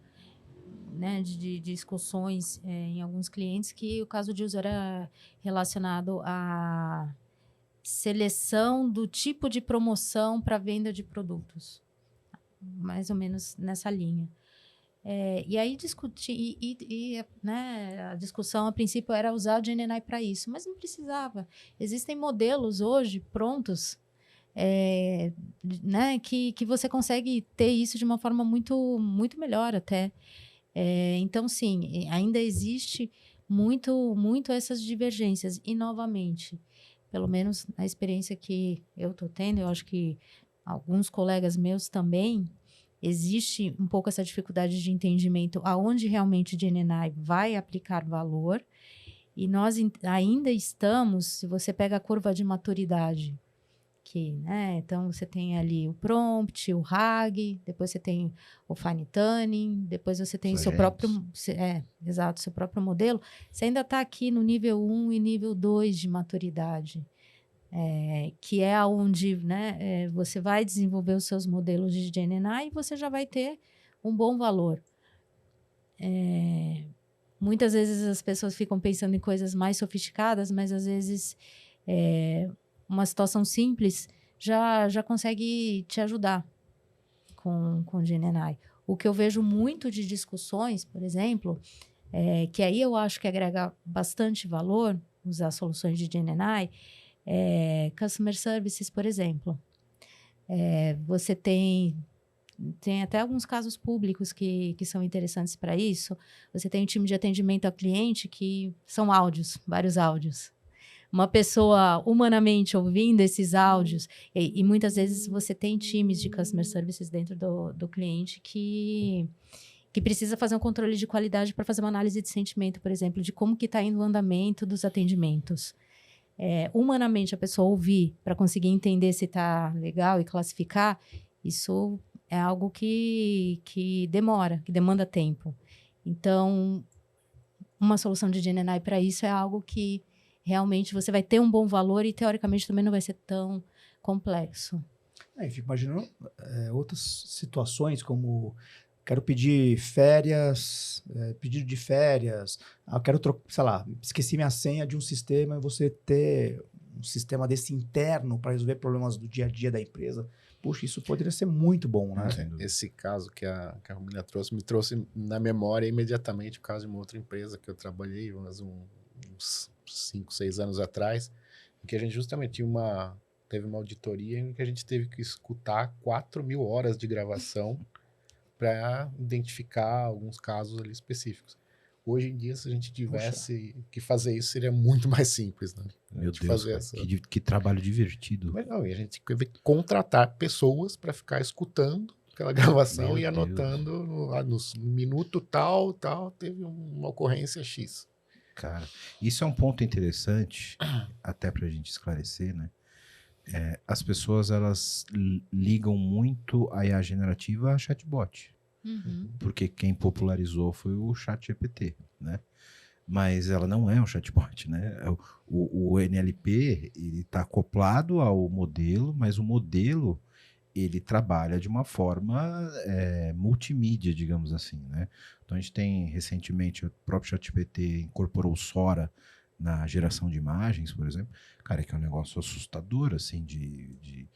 né, de discussões em alguns clientes que o caso de uso era relacionado à seleção do tipo de promoção para venda de produtos, mais ou menos nessa linha. E aí discutir, né, a discussão a princípio era usar o GenAI para isso, mas não precisava. Existem modelos hoje prontos, né, que você consegue ter isso de uma forma muito, muito melhor até. Então, sim, ainda existe muito essas divergências. E, novamente, pelo menos na experiência que eu estou tendo, eu acho que alguns colegas meus também, existe um pouco essa dificuldade de entendimento aonde realmente o GenAI vai aplicar valor. E nós ainda estamos, se você pega a curva de maturidade, né? Então, você tem ali o prompt, o RAG, depois você tem o fine tuning, depois você tem seu próprio modelo. Você ainda está aqui no nível 1 e nível 2 de maturidade, que é onde, né, você vai desenvolver os seus modelos de GenAI e você já vai ter um bom valor. Muitas vezes as pessoas ficam pensando em coisas mais sofisticadas, mas às vezes uma situação simples já consegue te ajudar com o GenAI. O que eu vejo muito de discussões, por exemplo, que aí eu acho que agrega bastante valor usar soluções de GenAI, Customer Services, por exemplo. Você tem até alguns casos públicos que são interessantes para isso. Você tem um time de atendimento ao cliente que são áudios, vários áudios. Uma pessoa humanamente ouvindo esses áudios, e muitas vezes você tem times de customer services dentro do cliente que precisa fazer um controle de qualidade para fazer uma análise de sentimento, por exemplo, de como que está indo o andamento dos atendimentos. Humanamente, a pessoa ouvir para conseguir entender se está legal e classificar, isso é algo que demora, que demanda tempo. Então, uma solução de GenAI para isso é algo que realmente você vai ter um bom valor e, teoricamente, também não vai ser tão complexo. Fico imaginando outras situações, como quero pedir férias, pedido de férias, quero trocar, sei lá, esqueci minha senha de um sistema e você ter um sistema desse interno para resolver problemas do dia a dia da empresa, puxa, isso poderia ser muito bom, né? Esse caso que a Romina trouxe, me trouxe na memória imediatamente o caso de uma outra empresa que eu trabalhei uns 5, 6 anos atrás, em que a gente justamente teve uma auditoria em que a gente teve que escutar 4.000 horas de gravação para identificar alguns casos ali específicos. Hoje em dia, se a gente tivesse que fazer isso, seria muito mais simples, né? Meu Deus, cara, que trabalho divertido. Mas não, e a gente teve que contratar pessoas para ficar escutando aquela gravação e anotando no minuto tal, teve uma ocorrência X. Cara, isso é um ponto interessante, até pra gente esclarecer, né? As pessoas, elas ligam muito a IA generativa a chatbot. Porque quem popularizou foi o ChatGPT, né? Mas ela não é um chatbot, né? O NLP, ele está acoplado ao modelo, mas o modelo, ele trabalha de uma forma multimídia, digamos assim, né? Então a gente tem, recentemente, o próprio ChatGPT incorporou o Sora na geração de imagens, por exemplo. Cara, que é um negócio assustador, assim, de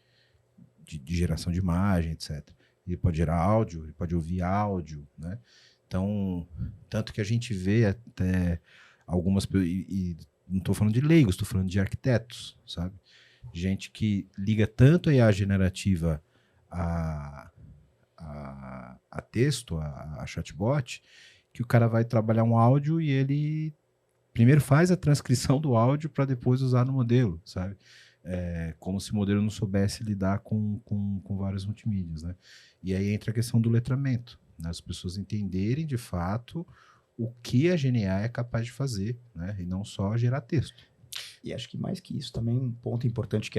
geração de imagem, etc. Ele pode gerar áudio, ele pode ouvir áudio, né? Então, tanto que a gente vê até algumas... E não estou falando de leigos, estou falando de arquitetos, sabe? Gente que liga tanto a IA generativa a texto, a chatbot, que o cara vai trabalhar um áudio e ele primeiro faz a transcrição do áudio para depois usar no modelo, sabe? Como se o modelo não soubesse lidar com várias multimídias, né? E aí entra a questão do letramento, né? As pessoas entenderem de fato o que a GNA é capaz de fazer, né? E não só gerar texto. E acho que mais que isso também, um ponto importante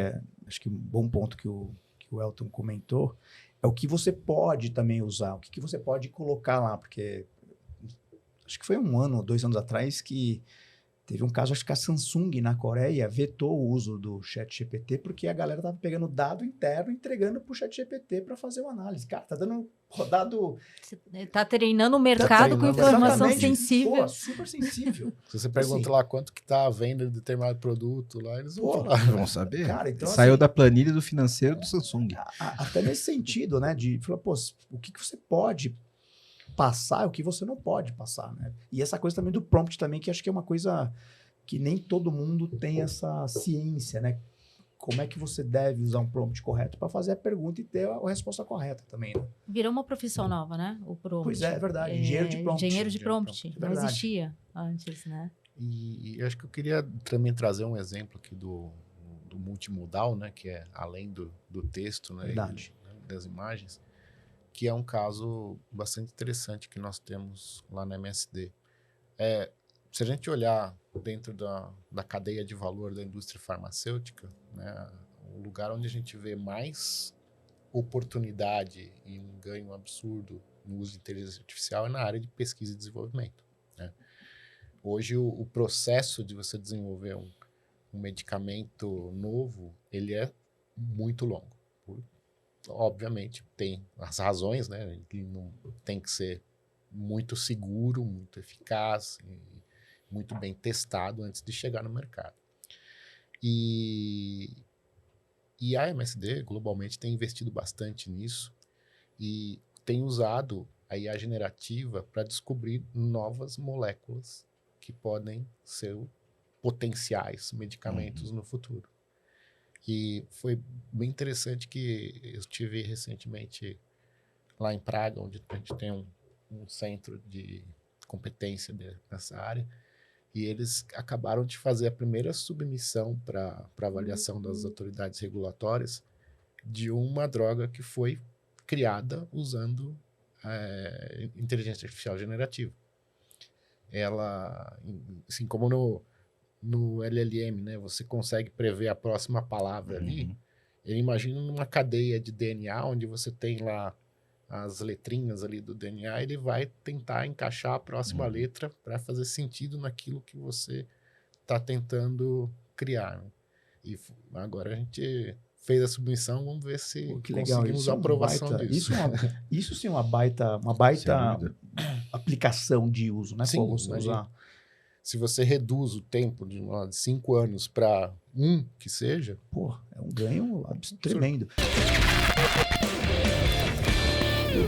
acho que um bom ponto que o Elton comentou, é o que você pode também usar, o que você pode colocar lá, porque acho que foi 1 ano ou 2 anos atrás que teve um caso, acho que a Samsung na Coreia vetou o uso do ChatGPT porque a galera tava pegando dado interno e entregando pro ChatGPT para fazer uma análise. Cara, tá dando rodado... Tá treinando o mercado com informação sensível. Pô, super sensível. Se você pergunta assim, lá quanto que tá a venda de determinado produto, lá eles vão falar. Vão saber. Cara, então, saiu assim, da planilha do financeiro do Samsung. Até nesse sentido, né? De falar, pô, o que você pode passar, o que você não pode passar, né? E essa coisa também do prompt também, que acho que é uma coisa que nem todo mundo tem essa ciência, né? Como é que você deve usar um prompt correto para fazer a pergunta e ter a resposta correta também, né? Virou uma profissão nova, né? O prompt. Pois é verdade. Engenheiro de prompt. Engenheiro de prompt. Não existia antes, né? E eu acho que eu queria também trazer um exemplo aqui do multimodal, né? Que é além do texto, né? Verdade. E das imagens, que é um caso bastante interessante que nós temos lá na MSD. Se a gente olhar dentro da cadeia de valor da indústria farmacêutica, né, o lugar onde a gente vê mais oportunidade e um ganho absurdo no uso de inteligência artificial é na área de pesquisa e desenvolvimento, né? Hoje, o processo de você desenvolver um medicamento novo, ele é muito longo. Obviamente, tem as razões, né? Ele não tem que ser muito seguro, muito eficaz, muito bem testado antes de chegar no mercado. E a MSD, globalmente, tem investido bastante nisso e tem usado a IA generativa para descobrir novas moléculas que podem ser potenciais medicamentos no futuro. E foi bem interessante que eu estive recentemente lá em Praga, onde a gente tem um centro de competência nessa área, e eles acabaram de fazer a primeira submissão para avaliação das autoridades regulatórias de uma droga que foi criada usando inteligência artificial generativa. Ela, assim como no LLM, né, você consegue prever a próxima palavra ali. Eu imagino numa cadeia de DNA, onde você tem lá as letrinhas ali do DNA, ele vai tentar encaixar a próxima letra para fazer sentido naquilo que você está tentando criar, né? E agora a gente fez a submissão, vamos ver se conseguimos a aprovação disso. Isso sim é uma baita aplicação de uso, né? Sim, você usar. se você reduz o tempo de 5 anos para que seja... Pô, é um ganho tremendo.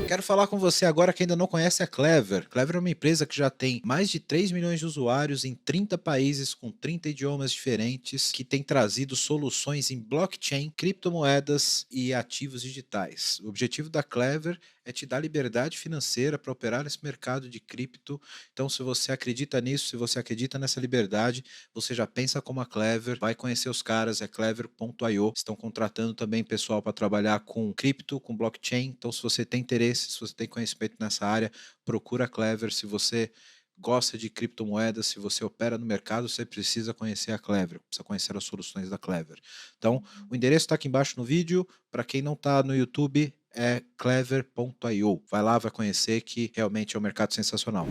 Quero falar com você agora que ainda não conhece a Clever. Clever é uma empresa que já tem mais de 3 milhões de usuários em 30 países com 30 idiomas diferentes, que tem trazido soluções em blockchain, criptomoedas e ativos digitais. O objetivo da Clever é te dar liberdade financeira para operar nesse mercado de cripto. Então, se você acredita nisso, se você acredita nessa liberdade, você já pensa como a Clever, vai conhecer os caras, é clever.io. Estão contratando também pessoal para trabalhar com cripto, com blockchain. Então, se você tem interesse, se você tem conhecimento nessa área, procura a Clever. Se você gosta de criptomoedas, se você opera no mercado, você precisa conhecer a Clever, precisa conhecer as soluções da Clever. Então, o endereço está aqui embaixo no vídeo. Para quem não está no YouTube, é clever.io. Vai lá, vai conhecer, que realmente é um mercado sensacional.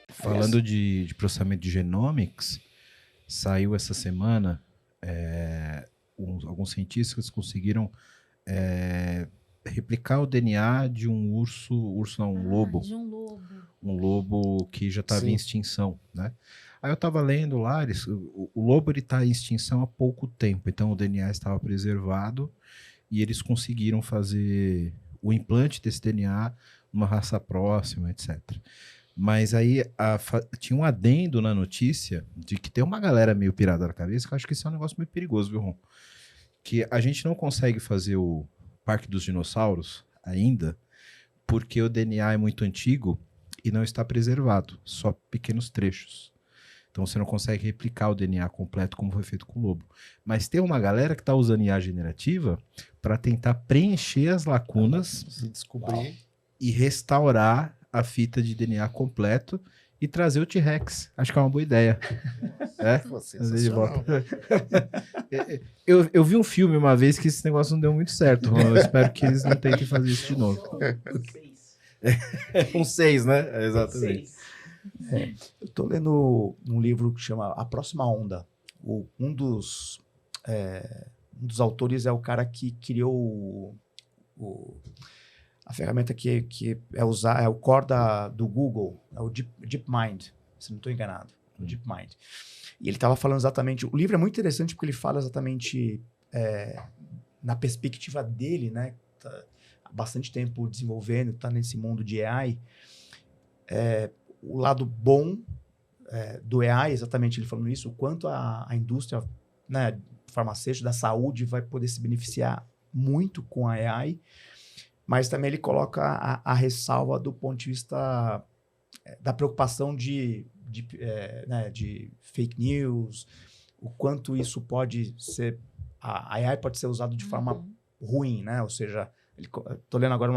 Falando de processamento de genomics, saiu essa semana, alguns cientistas conseguiram replicar o DNA de um um lobo. De um lobo. Um lobo que já estava em extinção, né? Aí eu estava lendo lá, o lobo está em extinção há pouco tempo, então o DNA estava preservado e eles conseguiram fazer o implante desse DNA numa raça próxima, etc. Mas aí tinha um adendo na notícia de que tem uma galera meio pirada na cabeça, que eu acho que isso é um negócio meio perigoso, viu, Ron? Que a gente não consegue fazer o Parque dos Dinossauros ainda, porque o DNA é muito antigo e não está preservado, só pequenos trechos. Então você não consegue replicar o DNA completo como foi feito com o lobo. Mas tem uma galera que está usando IA generativa para tentar preencher as lacunas Se descobrir. e restaurar a fita de DNA completo e trazer o T-Rex. Acho que é uma boa ideia. Pô, sensacional. Eu vi um filme uma vez que esse negócio não deu muito certo, Ron. Eu espero que eles não tentem fazer isso de novo. 6, né? Exatamente. Eu estou lendo um livro que chama A Próxima Onda. Um dos autores é o cara que criou a ferramenta que é o core do Google, é o DeepMind, se não estou enganado, o DeepMind. E ele estava falando exatamente... O livro é muito interessante porque ele fala exatamente na perspectiva dele, né? Tá há bastante tempo desenvolvendo, está nesse mundo de AI. O lado bom do AI, exatamente ele falando isso, o quanto a indústria, né, farmacêutica, da saúde vai poder se beneficiar muito com a AI, mas também ele coloca a ressalva do ponto de vista da preocupação de fake news, o quanto isso pode ser... A AI pode ser usado de forma ruim, né? Ou seja, estou lendo agora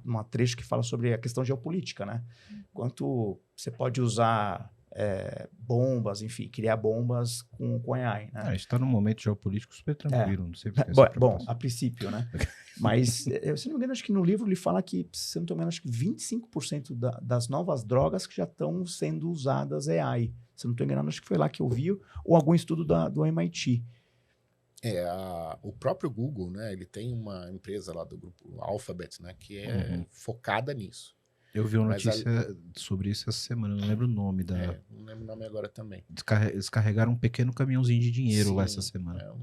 uma trecho que fala sobre a questão geopolítica, né? Quanto você pode usar bombas, enfim, criar bombas com AI, né? A gente está num momento geopolítico super tranquilo, não sei porque bom, a princípio, né? Mas, se não me engano, acho que no livro ele fala que, se não me engano, acho que 25% das novas drogas que já estão sendo usadas é AI. Se não estou enganado, acho que foi lá que eu vi, ou algum estudo do MIT. O próprio Google, né? Ele tem uma empresa lá do grupo Alphabet, né? Que é focada nisso. Eu vi uma notícia sobre isso essa semana, não lembro o nome da... não lembro o nome agora também. Eles carregaram um pequeno caminhãozinho de dinheiro lá essa semana.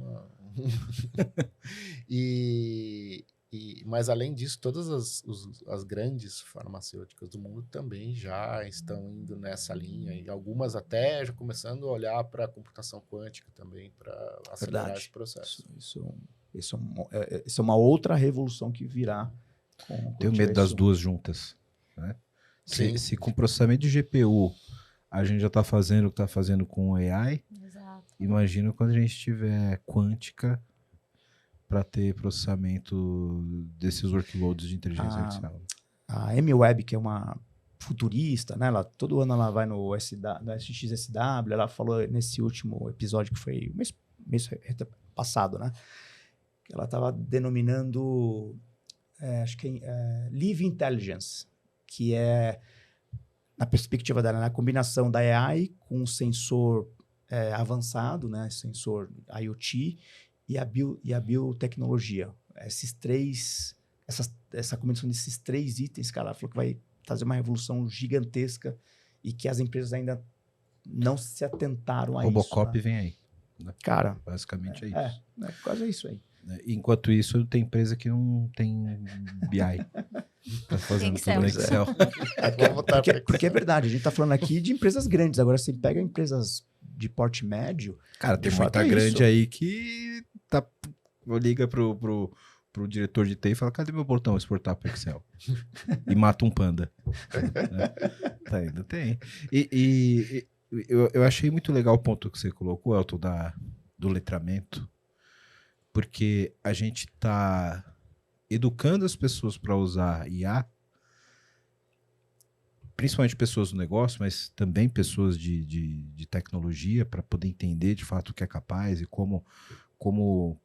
Mas além disso, todas as grandes farmacêuticas do mundo também já estão indo nessa linha, e algumas até já começando a olhar para a computação quântica também, para acelerar esse processo. Isso é uma outra revolução que virá. Tenho medo das duas juntas. Né? Se com processamento de GPU a gente já está fazendo o que está fazendo com AI, imagina quando a gente tiver quântica para ter processamento desses workloads de inteligência artificial. A Amy Webb, que é uma futurista, né? Todo ano ela vai no SXSW, ela falou nesse último episódio que foi mês passado, né? Ela estava denominando, acho que Live Intelligence, que é, na perspectiva dela, a combinação da AI com um sensor avançado, né? Sensor IoT, e a biotecnologia. Essa combinação desses 3 itens, cara, ela falou que vai trazer uma revolução gigantesca e que as empresas ainda não se atentaram a Robocop isso. Né? vem aí. Cara, Basicamente é isso. quase isso aí. Enquanto isso, tem empresa que não tem BI. Tá fazendo Excel. tudo no Excel. Vamos botar pra Porque é verdade, a gente tá falando aqui de empresas grandes. Agora, você pega empresas de porte médio... Cara, tem De fato muita é grande isso. aí que liga pro diretor de TI e fala, cadê meu botão exportar para Excel? E mata um panda. Né? Tá, ainda tem. E eu achei muito legal o ponto que você colocou, Elton, do letramento, porque a gente está educando as pessoas para usar IA, principalmente pessoas do negócio, mas também pessoas de tecnologia, para poder entender de fato o que é capaz e como,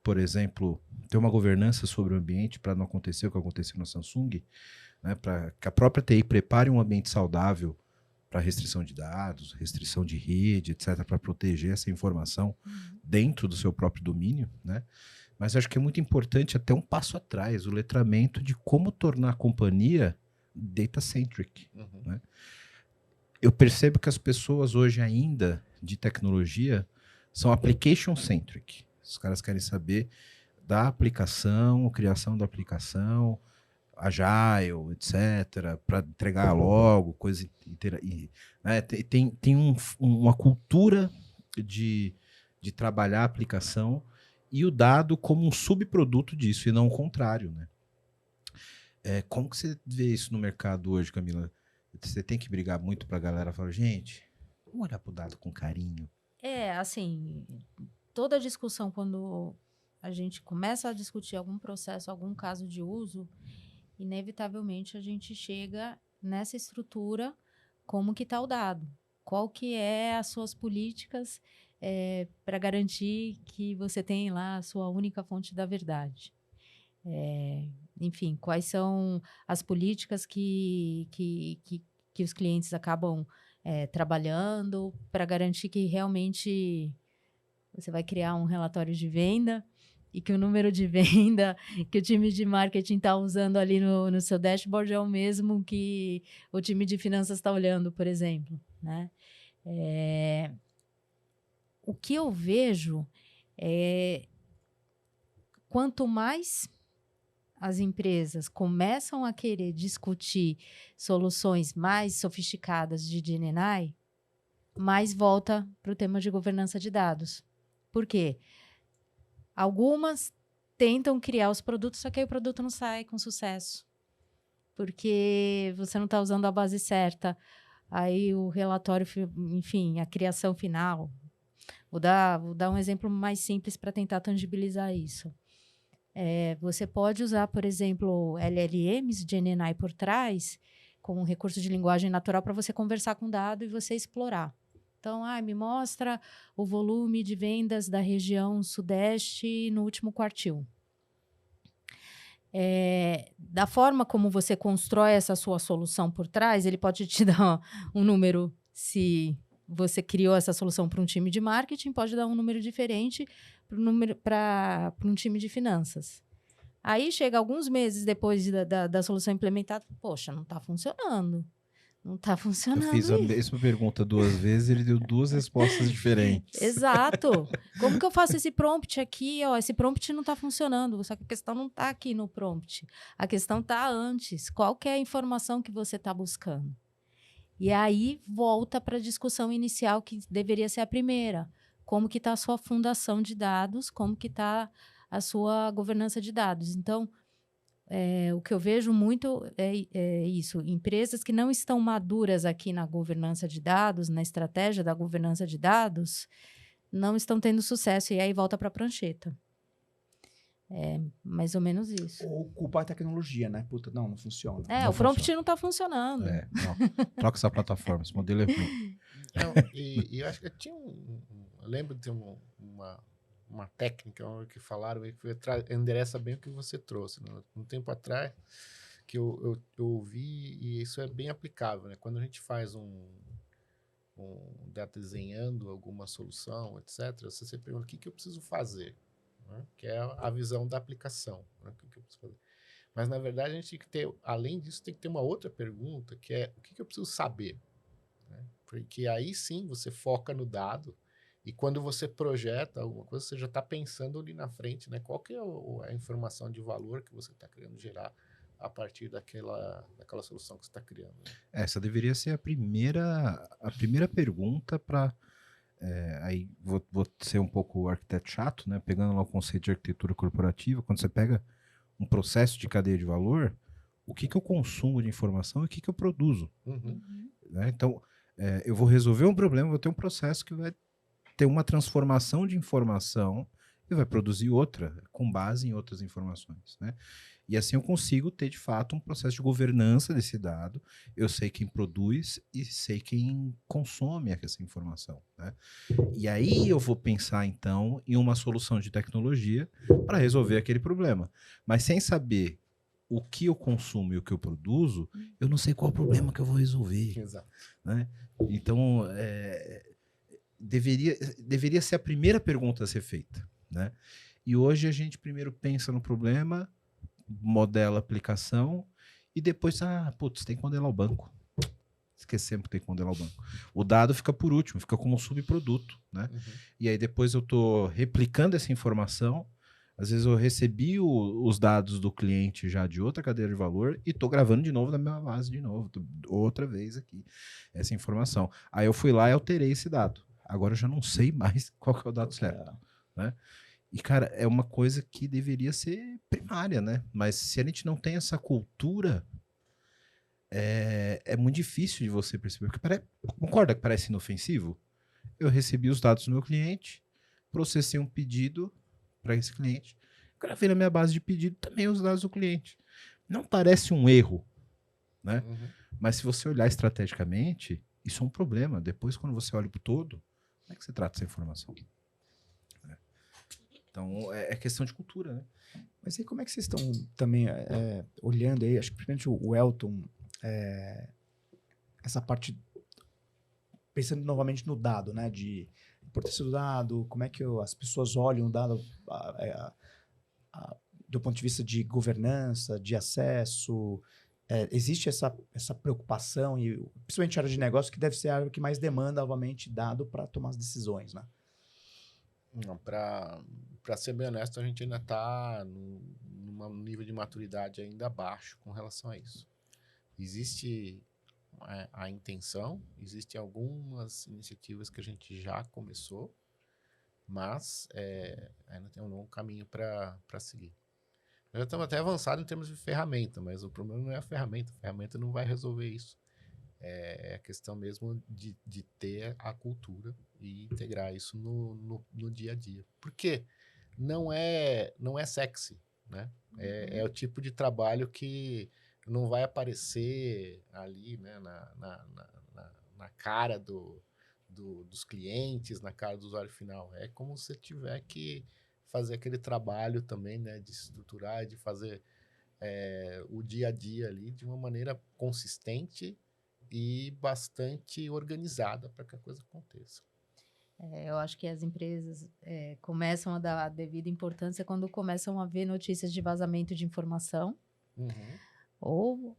por exemplo, ter uma governança sobre o ambiente para não acontecer o que aconteceu na Samsung, né, para que a própria TI prepare um ambiente saudável para restrição de dados, restrição de rede, etc., para proteger essa informação dentro do seu próprio domínio, né? Mas acho que é muito importante até um passo atrás, o letramento de como tornar a companhia data-centric. Né? Eu percebo que as pessoas hoje ainda de tecnologia são application-centric. Os caras querem saber da aplicação, criação da aplicação, agile, etc., para entregar logo, coisa né? Tem uma cultura de trabalhar a aplicação e o dado como um subproduto disso, e não o contrário, né? Como que você vê isso no mercado hoje, Camila? Você tem que brigar muito para a galera falar, gente, vamos olhar para o dado com carinho. Assim, toda discussão, quando a gente começa a discutir algum processo, algum caso de uso, inevitavelmente a gente chega nessa estrutura, como que está o dado, qual que é as suas políticas para garantir que você tem lá a sua única fonte da verdade. Enfim, quais são as políticas que os clientes acabam trabalhando para garantir que realmente você vai criar um relatório de venda e que o número de venda que o time de marketing está usando ali no seu dashboard é o mesmo que o time de finanças está olhando, por exemplo, né? O que eu vejo é quanto mais as empresas começam a querer discutir soluções mais sofisticadas de GenAI, mais volta para o tema de governança de dados. Por quê? Algumas tentam criar os produtos, só que aí o produto não sai com sucesso. Porque você não está usando a base certa. Aí o relatório, enfim, a criação final. Vou dar um exemplo mais simples para tentar tangibilizar isso. Você pode usar, por exemplo, LLMs, GenAI por trás, com um recurso de linguagem natural para você conversar com o dado e você explorar. Então, me mostra o volume de vendas da região sudeste no último quartil. Da forma como você constrói essa sua solução por trás, ele pode te dar um número, se você criou essa solução para um time de marketing, pode dar um número diferente para um time de finanças. Aí chega alguns meses depois da solução implementada, poxa, não está funcionando. Não está funcionando. Eu fiz a mesma pergunta 2 vezes, ele deu 2 respostas diferentes. Exato. Como que eu faço esse prompt aqui? Esse prompt não está funcionando, só que a questão não está aqui no prompt. A questão está antes. Qual que é a informação que você está buscando? E aí volta para a discussão inicial, que deveria ser a primeira. Como que está a sua fundação de dados? Como que está a sua governança de dados? Então, o que eu vejo muito é isso. Empresas que não estão maduras aqui na governança de dados, na estratégia da governança de dados, não estão tendo sucesso. E aí volta para a prancheta. Mais ou menos isso. Ou culpar a tecnologia, né? Puta, não funciona. O prompt não está funcionando. Não. Troca essa plataforma, esse modelo é ruim. Não, e eu acho que tinha eu lembro de ter uma técnica que falaram que endereça bem o que você trouxe. Né? Um tempo atrás, que eu ouvi, e isso é bem aplicável. Né? Quando a gente faz desenhando alguma solução, etc., você se pergunta o que eu preciso fazer, né? Que é a visão da aplicação. Né? O que eu preciso fazer? Mas, na verdade, a gente tem que ter, além disso, tem que ter uma outra pergunta, que é o que eu preciso saber? Né? Porque aí sim você foca no dado e quando você projeta alguma coisa, você já está pensando ali na frente, né? Qual que é a informação de valor que você está querendo gerar a partir daquela solução que você está criando. Né? Essa deveria ser a primeira pergunta para... aí vou ser um pouco arquiteto chato, né? Pegando lá o conceito de arquitetura corporativa, quando você pega um processo de cadeia de valor, o que eu consumo de informação e o que eu produzo. Né? Então, eu vou resolver um problema, vou ter um processo que vai ter uma transformação de informação e vai produzir outra, com base em outras informações. Né? E assim eu consigo ter, de fato, um processo de governança desse dado. Eu sei quem produz e sei quem consome essa informação. Né? E aí eu vou pensar, então, em uma solução de tecnologia para resolver aquele problema. Mas sem saber o que eu consumo e o que eu produzo, eu não sei qual o problema que eu vou resolver. Exato. Né? Então, deveria ser a primeira pergunta a ser feita. Né? E hoje a gente primeiro pensa no problema, modela a aplicação e depois, tem que modelar o banco. Esquecemos que tem que modelar o banco. O dado fica por último, fica como um subproduto. Né? E aí depois eu estou replicando essa informação. Às vezes eu recebi os dados do cliente já de outra cadeia de valor e estou gravando de novo na mesma base de novo, outra vez aqui, essa informação. Aí eu fui lá e alterei esse dado. Agora eu já não sei mais qual que é o dado certo. Né? E, cara, é uma coisa que deveria ser primária, né? Mas se a gente não tem essa cultura, é muito difícil de você perceber. Porque concorda que parece inofensivo? Eu recebi os dados do meu cliente, processei um pedido para esse cliente, gravei na minha base de pedido também os dados do cliente. Não parece um erro, né? Mas se você olhar estrategicamente, isso é um problema. Depois, quando você olha para o todo, como é que você trata essa informação? Então, é questão de cultura, né? Mas aí como é que vocês estão também olhando aí, acho que principalmente o Elton, essa parte, pensando novamente no dado, né, de importância do dado, como é que as pessoas olham o dado do ponto de vista de governança, de acesso, existe essa preocupação, e principalmente a área de negócio, que deve ser a área que mais demanda, obviamente, dado para tomar as decisões, né? Não, para ser bem honesto, a gente ainda está num nível de maturidade ainda baixo com relação a isso. Existe a intenção, existem algumas iniciativas que a gente já começou, mas ainda tem um longo caminho para seguir. Nós já estamos até avançados em termos de ferramenta, mas o problema não é a ferramenta não vai resolver isso. É a questão mesmo de ter a cultura e integrar isso no dia a dia. Porque não é sexy, né? É o tipo de trabalho que não vai aparecer ali, né, na cara dos clientes, na cara do usuário final. É como se você tiver que fazer aquele trabalho também, né, de estruturar, de fazer o dia a dia ali de uma maneira consistente e bastante organizada para que a coisa aconteça. Eu acho que as empresas começam a dar a devida importância quando começam a ver notícias de vazamento de informação ou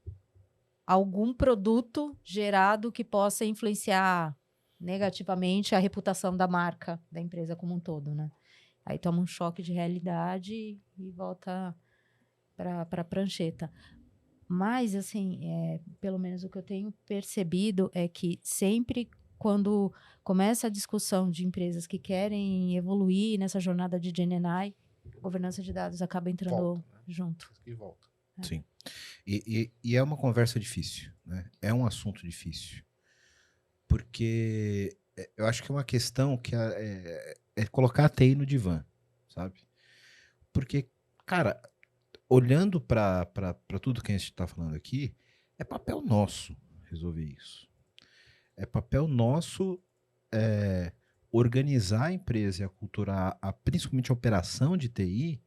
algum produto gerado que possa influenciar negativamente a reputação da marca, da empresa como um todo, né? Aí toma um choque de realidade e volta para a prancheta. Mas, assim, pelo menos o que eu tenho percebido é que sempre quando começa a discussão de empresas que querem evoluir nessa jornada de GenAI, governança de dados acaba entrando junto. E volta. Sim. E é uma conversa difícil, né? É um assunto difícil. Porque eu acho que é uma questão que é colocar a TI no divã, sabe? Porque, cara, olhando para tudo que a gente está falando aqui, é papel nosso resolver isso. É papel nosso organizar a empresa e aculturar, principalmente a operação de TI,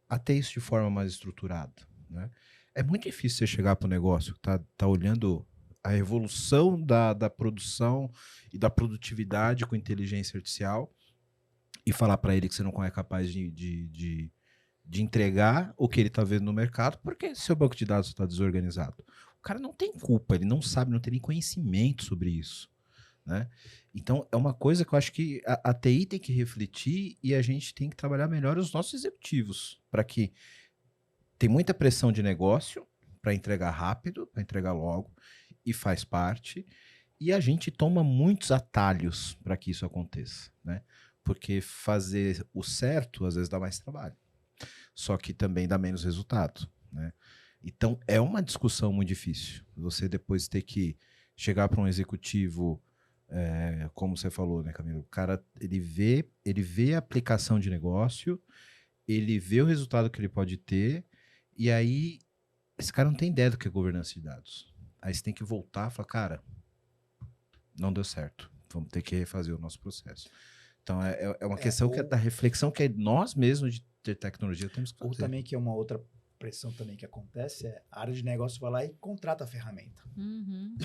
a ter isso de forma mais estruturada. Né? É muito difícil você chegar para o negócio, tá olhando a evolução da produção e da produtividade com inteligência artificial e falar para ele que você não é capaz de de entregar o que ele está vendo no mercado, porque seu banco de dados está desorganizado. O cara não tem culpa, ele não sabe, não tem nem conhecimento sobre isso, né? Então, é uma coisa que eu acho que a TI tem que refletir e a gente tem que trabalhar melhor os nossos executivos, para que tem muita pressão de negócio para entregar rápido, para entregar logo, e faz parte, e a gente toma muitos atalhos para que isso aconteça, né? Porque fazer o certo, às vezes, dá mais trabalho. Só que também dá menos resultado, né? Então, é uma discussão muito difícil. Você depois ter que chegar para um executivo, como você falou, né, Camilo? O cara, ele vê a aplicação de negócio, ele vê o resultado que ele pode ter, e aí esse cara não tem ideia do que é governança de dados. Aí você tem que voltar e falar, cara, não deu certo. Vamos ter que refazer o nosso processo. Então, é uma questão que é da reflexão que nós mesmos de tecnologia temos que fazer. Ou também que é uma outra pressão também que acontece, a área de negócio vai lá e contrata a ferramenta. Uhum.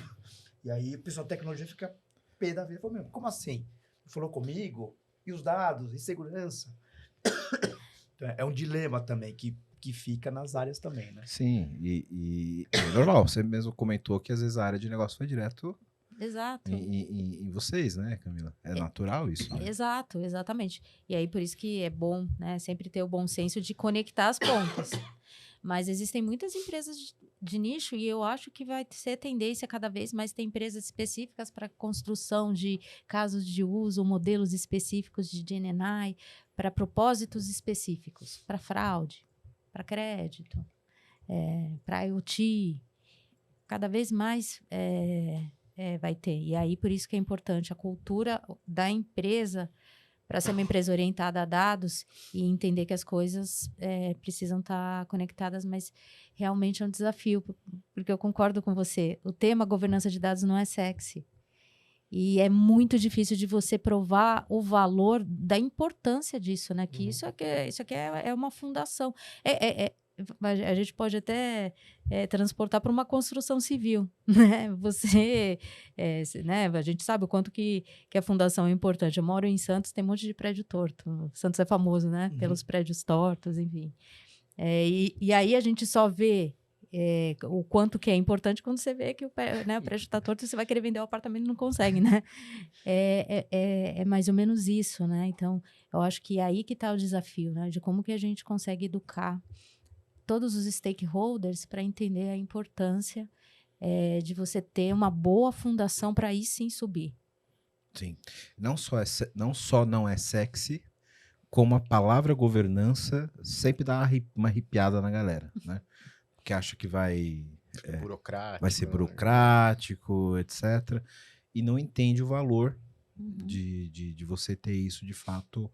E aí o pessoal da tecnologia fica pé da vida. Fala, como assim? Falou comigo? E os dados? E segurança? Então, é um dilema também que fica nas áreas também, né? Sim, e é normal. Você mesmo comentou que às vezes a área de negócio foi direto Exato. em vocês, né, Camila? É natural isso, né? Exato, exatamente. E aí, por isso que é bom, né, sempre ter o bom senso de conectar as pontas. Mas existem muitas empresas de nicho e eu acho que vai ser tendência cada vez mais ter empresas específicas para construção de casos de uso, modelos específicos de GenAI, para propósitos específicos, para fraude, para crédito, para IoT. Cada vez mais vai ter. E aí, por isso que é importante a cultura da empresa, para ser uma empresa orientada a dados e entender que as coisas precisam estar conectadas, mas realmente é um desafio, porque eu concordo com você. O tema governança de dados não é sexy. E é muito difícil de você provar o valor da importância disso, né? Que isso aqui é uma fundação. A gente pode até transportar para uma construção civil, né? Né? A gente sabe o quanto que a fundação é importante. Eu moro em Santos, tem um monte de prédio torto. Santos é famoso, né? Pelos prédios tortos, enfim. E aí a gente só vê o quanto que é importante quando você vê que o prédio está torto e você vai querer vender o apartamento e não consegue, né? É mais ou menos isso, né? Então, eu acho que é aí que está o desafio, né? De como que a gente consegue educar todos os stakeholders para entender a importância de você ter uma boa fundação para aí sim subir. Sim. Não só não é sexy, como a palavra governança sempre dá uma arrepiada na galera, né? Porque acha que vai ser burocrático, etc. E não entende o valor de você ter isso de fato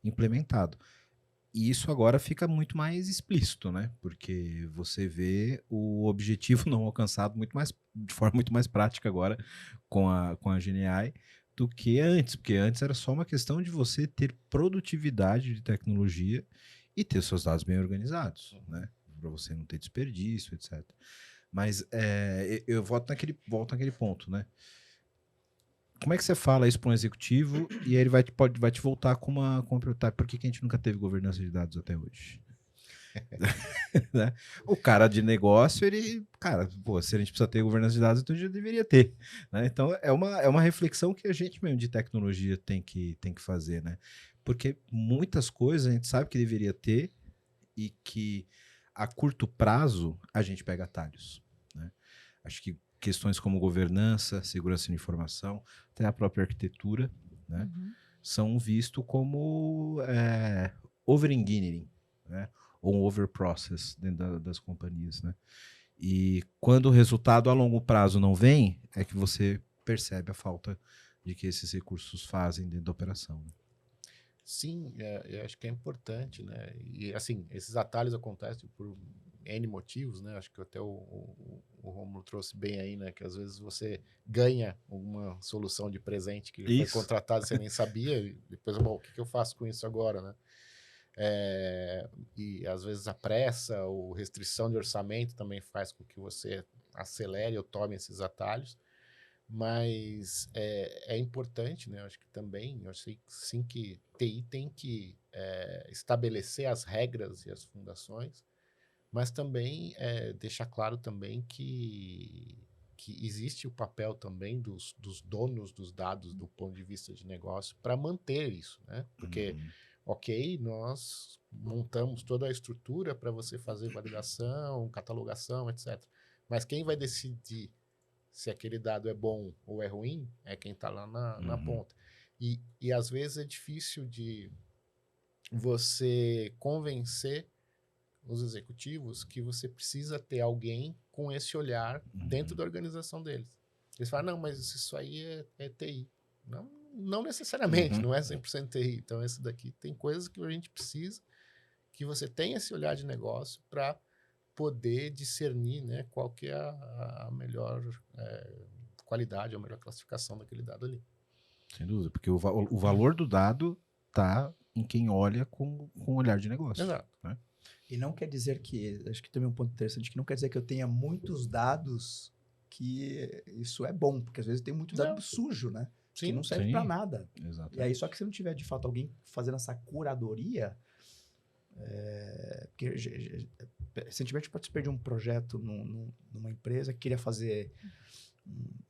implementado. E isso agora fica muito mais explícito, né? Porque você vê o objetivo não alcançado de forma muito mais prática agora com a GenAI do que antes. Porque antes era só uma questão de você ter produtividade de tecnologia e ter seus dados bem organizados, né? Para você não ter desperdício, etc. Mas eu volto naquele ponto, né? Como é que você fala isso para um executivo e aí ele vai te voltar com uma pergunta, por que a gente nunca teve governança de dados até hoje? Né? O cara de negócio, se a gente precisa ter governança de dados, então já deveria ter. Né? Então, é uma reflexão que a gente mesmo de tecnologia tem que fazer, né? Porque muitas coisas a gente sabe que deveria ter e que a curto prazo a gente pega atalhos, né? Acho que questões como governança, segurança de informação, até a própria arquitetura, né, são vistos como over-engineering, né, ou um over-process dentro das companhias, né? E quando o resultado a longo prazo não vem, é que você percebe a falta de que esses recursos fazem dentro da operação. Né? Sim, eu acho que é importante, né? E, assim, esses atalhos acontecem por N motivos, né? Acho que até o Rômulo trouxe bem aí, né? Que às vezes você ganha uma solução de presente que foi contratada e você nem sabia, e depois, bom, o que eu faço com isso agora, né? E às vezes a pressa ou restrição de orçamento também faz com que você acelere ou tome esses atalhos. Mas é importante, né? Eu acho que também, eu sei que sim que TI tem que estabelecer as regras e as fundações, mas também deixar claro também que existe o papel também dos donos dos dados do ponto de vista de negócio para manter isso, né? Porque, ok, nós montamos toda a estrutura para você fazer validação, catalogação, etc. Mas quem vai decidir se aquele dado é bom ou é ruim é quem está lá na ponta. E às vezes é difícil de você convencer os executivos que você precisa ter alguém com esse olhar dentro da organização deles. Eles falam, não, mas isso aí é TI. Não necessariamente, não é 100% TI. Então, esse daqui tem coisas que a gente precisa que você tenha esse olhar de negócio para poder discernir, né, qual que é a melhor qualidade, a melhor classificação daquele dado ali. Sem dúvida, porque o valor do dado está em quem olha com olhar de negócio. Exato. Né? E não quer dizer que, acho que também um ponto interessante, que não quer dizer que eu tenha muitos dados que isso é bom, porque às vezes tem muito dado sujo, né? Sim. Que não serve para nada. Exatamente. E aí, só que se não tiver de fato alguém fazendo essa curadoria, porque recentemente eu participei de um projeto numa empresa que queria fazer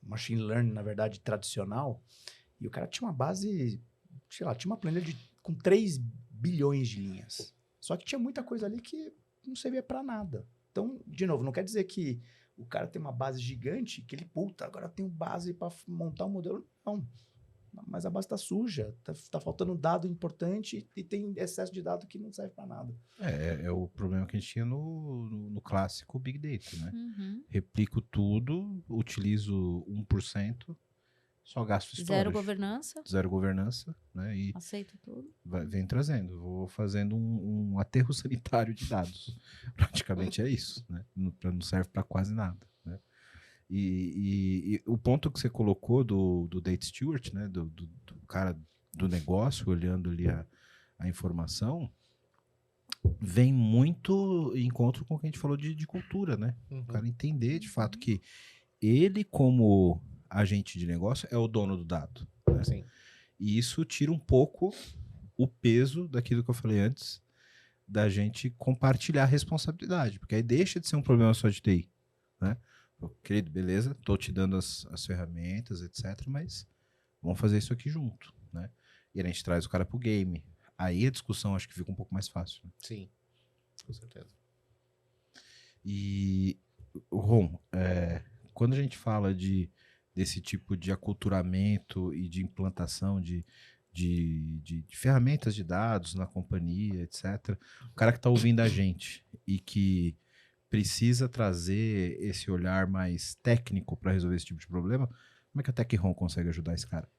machine learning, na verdade, tradicional, e o cara tinha uma base, sei lá, tinha uma planilha com 3 bilhões de linhas. Só que tinha muita coisa ali que não servia para nada. Então, de novo, não quer dizer que o cara tem uma base gigante, que ele, puta, agora eu tenho base para montar um modelo. Não. Mas a base está suja, tá faltando dado importante e tem excesso de dado que não serve para nada. É o problema que a gente tinha no clássico Big Data, né? Replico tudo, utilizo 1%, só gasto storage. Zero governança, né? E aceito tudo. Vem trazendo, vou fazendo um aterro sanitário de dados. Praticamente é isso, né? Não serve para quase nada, né? E o ponto que você colocou do data steward, né? Do cara do negócio olhando ali a informação, vem muito em encontro com o que a gente falou de cultura, né? O cara entender de fato que ele, como agente de negócio, é o dono do dado. Né? Sim. E isso tira um pouco o peso daquilo que eu falei antes, da gente compartilhar a responsabilidade, porque aí deixa de ser um problema só de TI, né? Querido, beleza, tô te dando as ferramentas, etc, mas vamos fazer isso aqui junto, né? E a gente traz o cara pro game. Aí a discussão acho que fica um pouco mais fácil. Né? Sim, com certeza. E, Ron, quando a gente fala desse tipo de aculturamento e de implantação de ferramentas de dados na companhia, etc. O cara que está ouvindo a gente e que precisa trazer esse olhar mais técnico para resolver esse tipo de problema, como é que a TechRon consegue ajudar esse cara?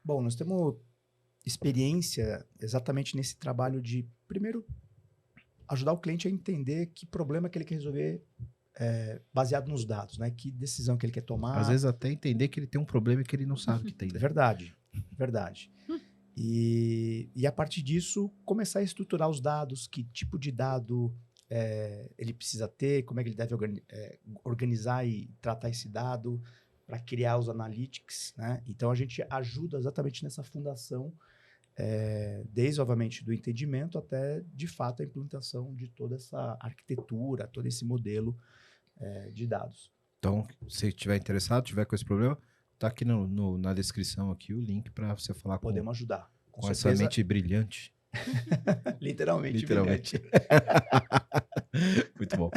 Bom, nós temos experiência exatamente nesse trabalho de, primeiro, ajudar o cliente a entender que problema que ele quer resolver baseado nos dados, né? Que decisão que ele quer tomar. Às vezes até entender que ele tem um problema que ele não sabe que tem. Né? Verdade. E a partir disso, começar a estruturar os dados, que tipo de dado ele precisa ter, como é que ele deve organizar e tratar esse dado para criar os analytics, né? Então, a gente ajuda exatamente nessa fundação, desde, obviamente, do entendimento até, de fato, a implantação de toda essa arquitetura, todo esse modelo de dados. Então, se estiver interessado, tiver com esse problema, tá aqui na descrição aqui o link para você falar Podemos ajudar. Com essa mente brilhante. Literalmente. Muito bom.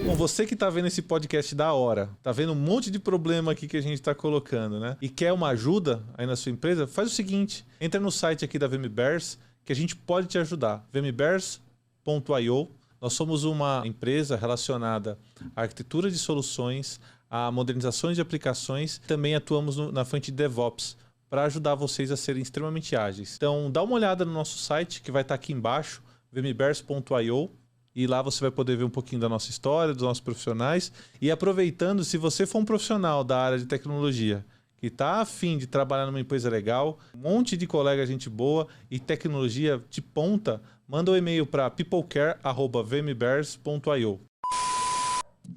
Bom, você que tá vendo esse podcast da hora, tá vendo um monte de problema aqui que a gente tá colocando, né? E quer uma ajuda aí na sua empresa, faz o seguinte, entra no site aqui da VMBears, que a gente pode te ajudar. vmbears.io. Nós somos uma empresa relacionada à arquitetura de soluções, a modernizações de aplicações, também atuamos na frente de DevOps, para ajudar vocês a serem extremamente ágeis. Então, dá uma olhada no nosso site, que vai estar aqui embaixo, vmbears.io, e lá você vai poder ver um pouquinho da nossa história, dos nossos profissionais. E aproveitando, se você for um profissional da área de tecnologia, que está afim de trabalhar numa empresa legal, um monte de colega, gente boa e tecnologia de ponta, manda um e-mail para peoplecare@vmbears.io.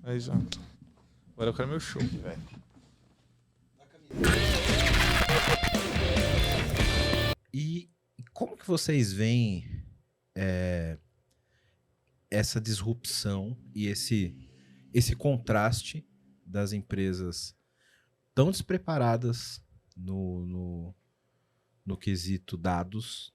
Aí já. Agora eu quero meu show, velho. E como que vocês veem essa disrupção e esse contraste das empresas tão despreparadas no quesito dados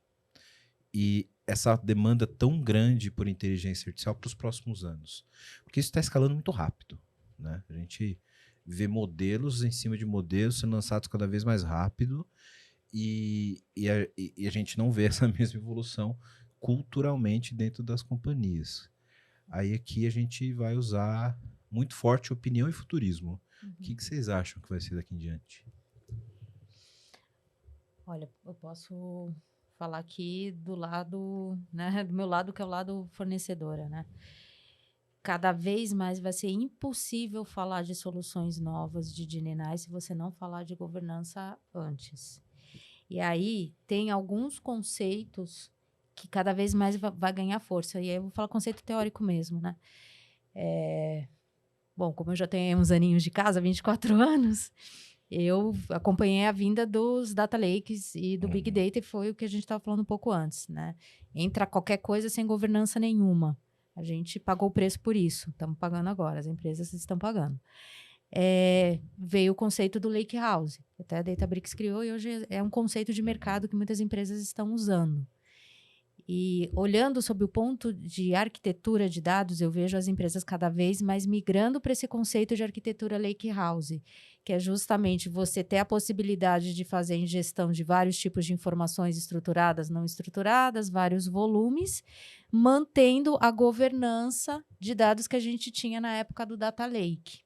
e essa demanda tão grande por inteligência artificial para os próximos anos? Porque isso está escalando muito rápido, né? A gente vê modelos em cima de modelos sendo lançados cada vez mais rápido e a gente não vê essa mesma evolução culturalmente dentro das companhias. Aí aqui a gente vai usar muito forte opinião e futurismo. O que vocês acham que vai ser daqui em diante? Olha, eu posso falar aqui do lado, né, do meu lado, que é o lado fornecedora, né? Cada vez mais vai ser impossível falar de soluções novas de GenAI se você não falar de governança antes. E aí tem alguns conceitos que cada vez mais vai ganhar força. E aí eu vou falar conceito teórico mesmo, né? Bom, como eu já tenho uns aninhos de casa, 24 anos, eu acompanhei a vinda dos data lakes e do Big Data, e foi o que a gente estava falando um pouco antes, né? Entra qualquer coisa sem governança nenhuma. A gente pagou o preço por isso. Estamos pagando agora, as empresas estão pagando. Veio o conceito do Lake House, que até a Databricks criou, e hoje é um conceito de mercado que muitas empresas estão usando. E olhando sob o ponto de arquitetura de dados, eu vejo as empresas cada vez mais migrando para esse conceito de arquitetura Lake House, que é justamente você ter a possibilidade de fazer ingestão de vários tipos de informações estruturadas, não estruturadas, vários volumes, mantendo a governança de dados que a gente tinha na época do Data Lake.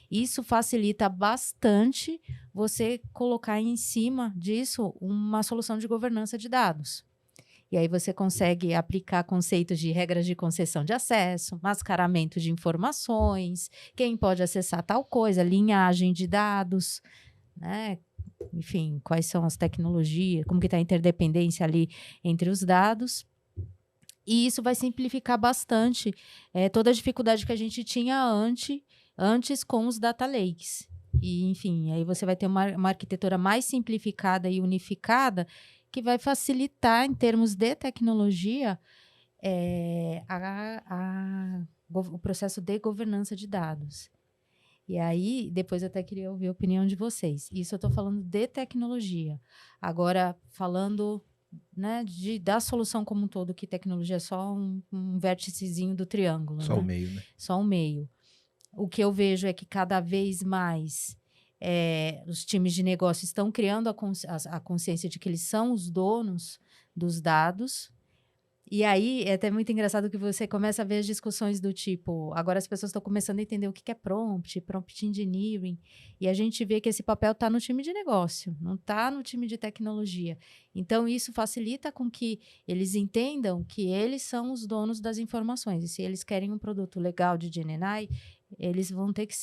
Isso facilita bastante você colocar em cima disso uma solução de governança de dados. E aí você consegue aplicar conceitos de regras de concessão de acesso, mascaramento de informações, quem pode acessar tal coisa, linhagem de dados, né? Enfim, quais são as tecnologias, como que está a interdependência ali entre os dados. E isso vai simplificar bastante toda a dificuldade que a gente tinha antes com os data lakes. E, enfim, aí você vai ter uma arquitetura mais simplificada e unificada, que vai facilitar, em termos de tecnologia, o processo de governança de dados. E aí, depois eu até queria ouvir a opinião de vocês. Isso eu estou falando de tecnologia. Agora, falando, né, da solução como um todo, que tecnologia é só um vérticezinho do triângulo. Só né? o meio, né? Só o meio. O que eu vejo é que cada vez mais os times de negócio estão criando a consciência de que eles são os donos dos dados. E aí é até muito engraçado que você começa a ver as discussões do tipo, agora as pessoas estão começando a entender o que é prompt engineering, e a gente vê que esse papel está no time de negócio, não está no time de tecnologia. Então, isso facilita com que eles entendam que eles são os donos das informações, e se eles querem um produto legal de GenAI, eles vão ter que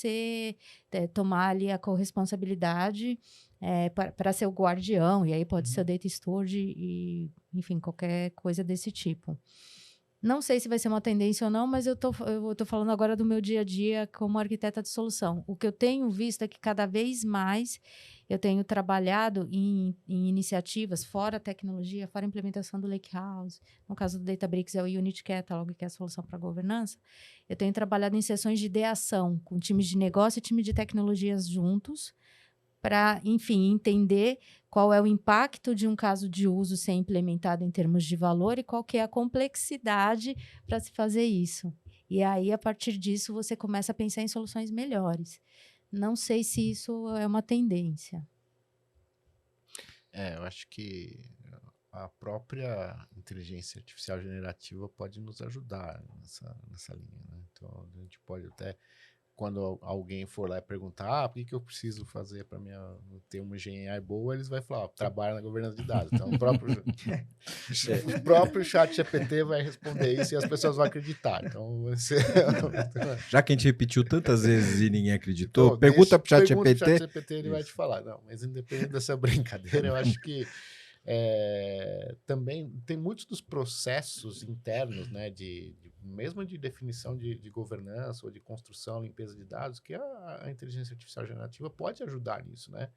tomar ali a corresponsabilidade para ser o guardião, e aí pode ser o data steward e, enfim, qualquer coisa desse tipo. Não sei se vai ser uma tendência ou não, mas eu tô falando agora do meu dia a dia como arquiteta de solução. O que eu tenho visto é que cada vez mais eu tenho trabalhado em iniciativas fora a tecnologia, fora a implementação do Lakehouse. No caso do Databricks é o Unit Catalog, que é a solução para governança. Eu tenho trabalhado em sessões de ideação com times de negócio e time de tecnologias juntos, para, enfim, entender qual é o impacto de um caso de uso ser implementado em termos de valor e qual que é a complexidade para se fazer isso. E aí, a partir disso, você começa a pensar em soluções melhores. Não sei se isso é uma tendência. Eu acho que a própria inteligência artificial generativa pode nos ajudar nessa linha, né? Então, a gente pode até, quando alguém for lá e perguntar, por que eu preciso fazer para ter uma GenAI boa, eles vão falar, trabalha na governança de dados. Então, o próprio chat GPT vai responder isso e as pessoas vão acreditar. Então, Já que a gente repetiu tantas vezes e ninguém acreditou, pergunta pro chat GPT. Ele vai te falar. Não, mas independente dessa brincadeira, eu acho que Também tem muitos dos processos internos, né, mesmo de definição de governança ou de construção, limpeza de dados, que a inteligência artificial generativa pode ajudar nisso, né?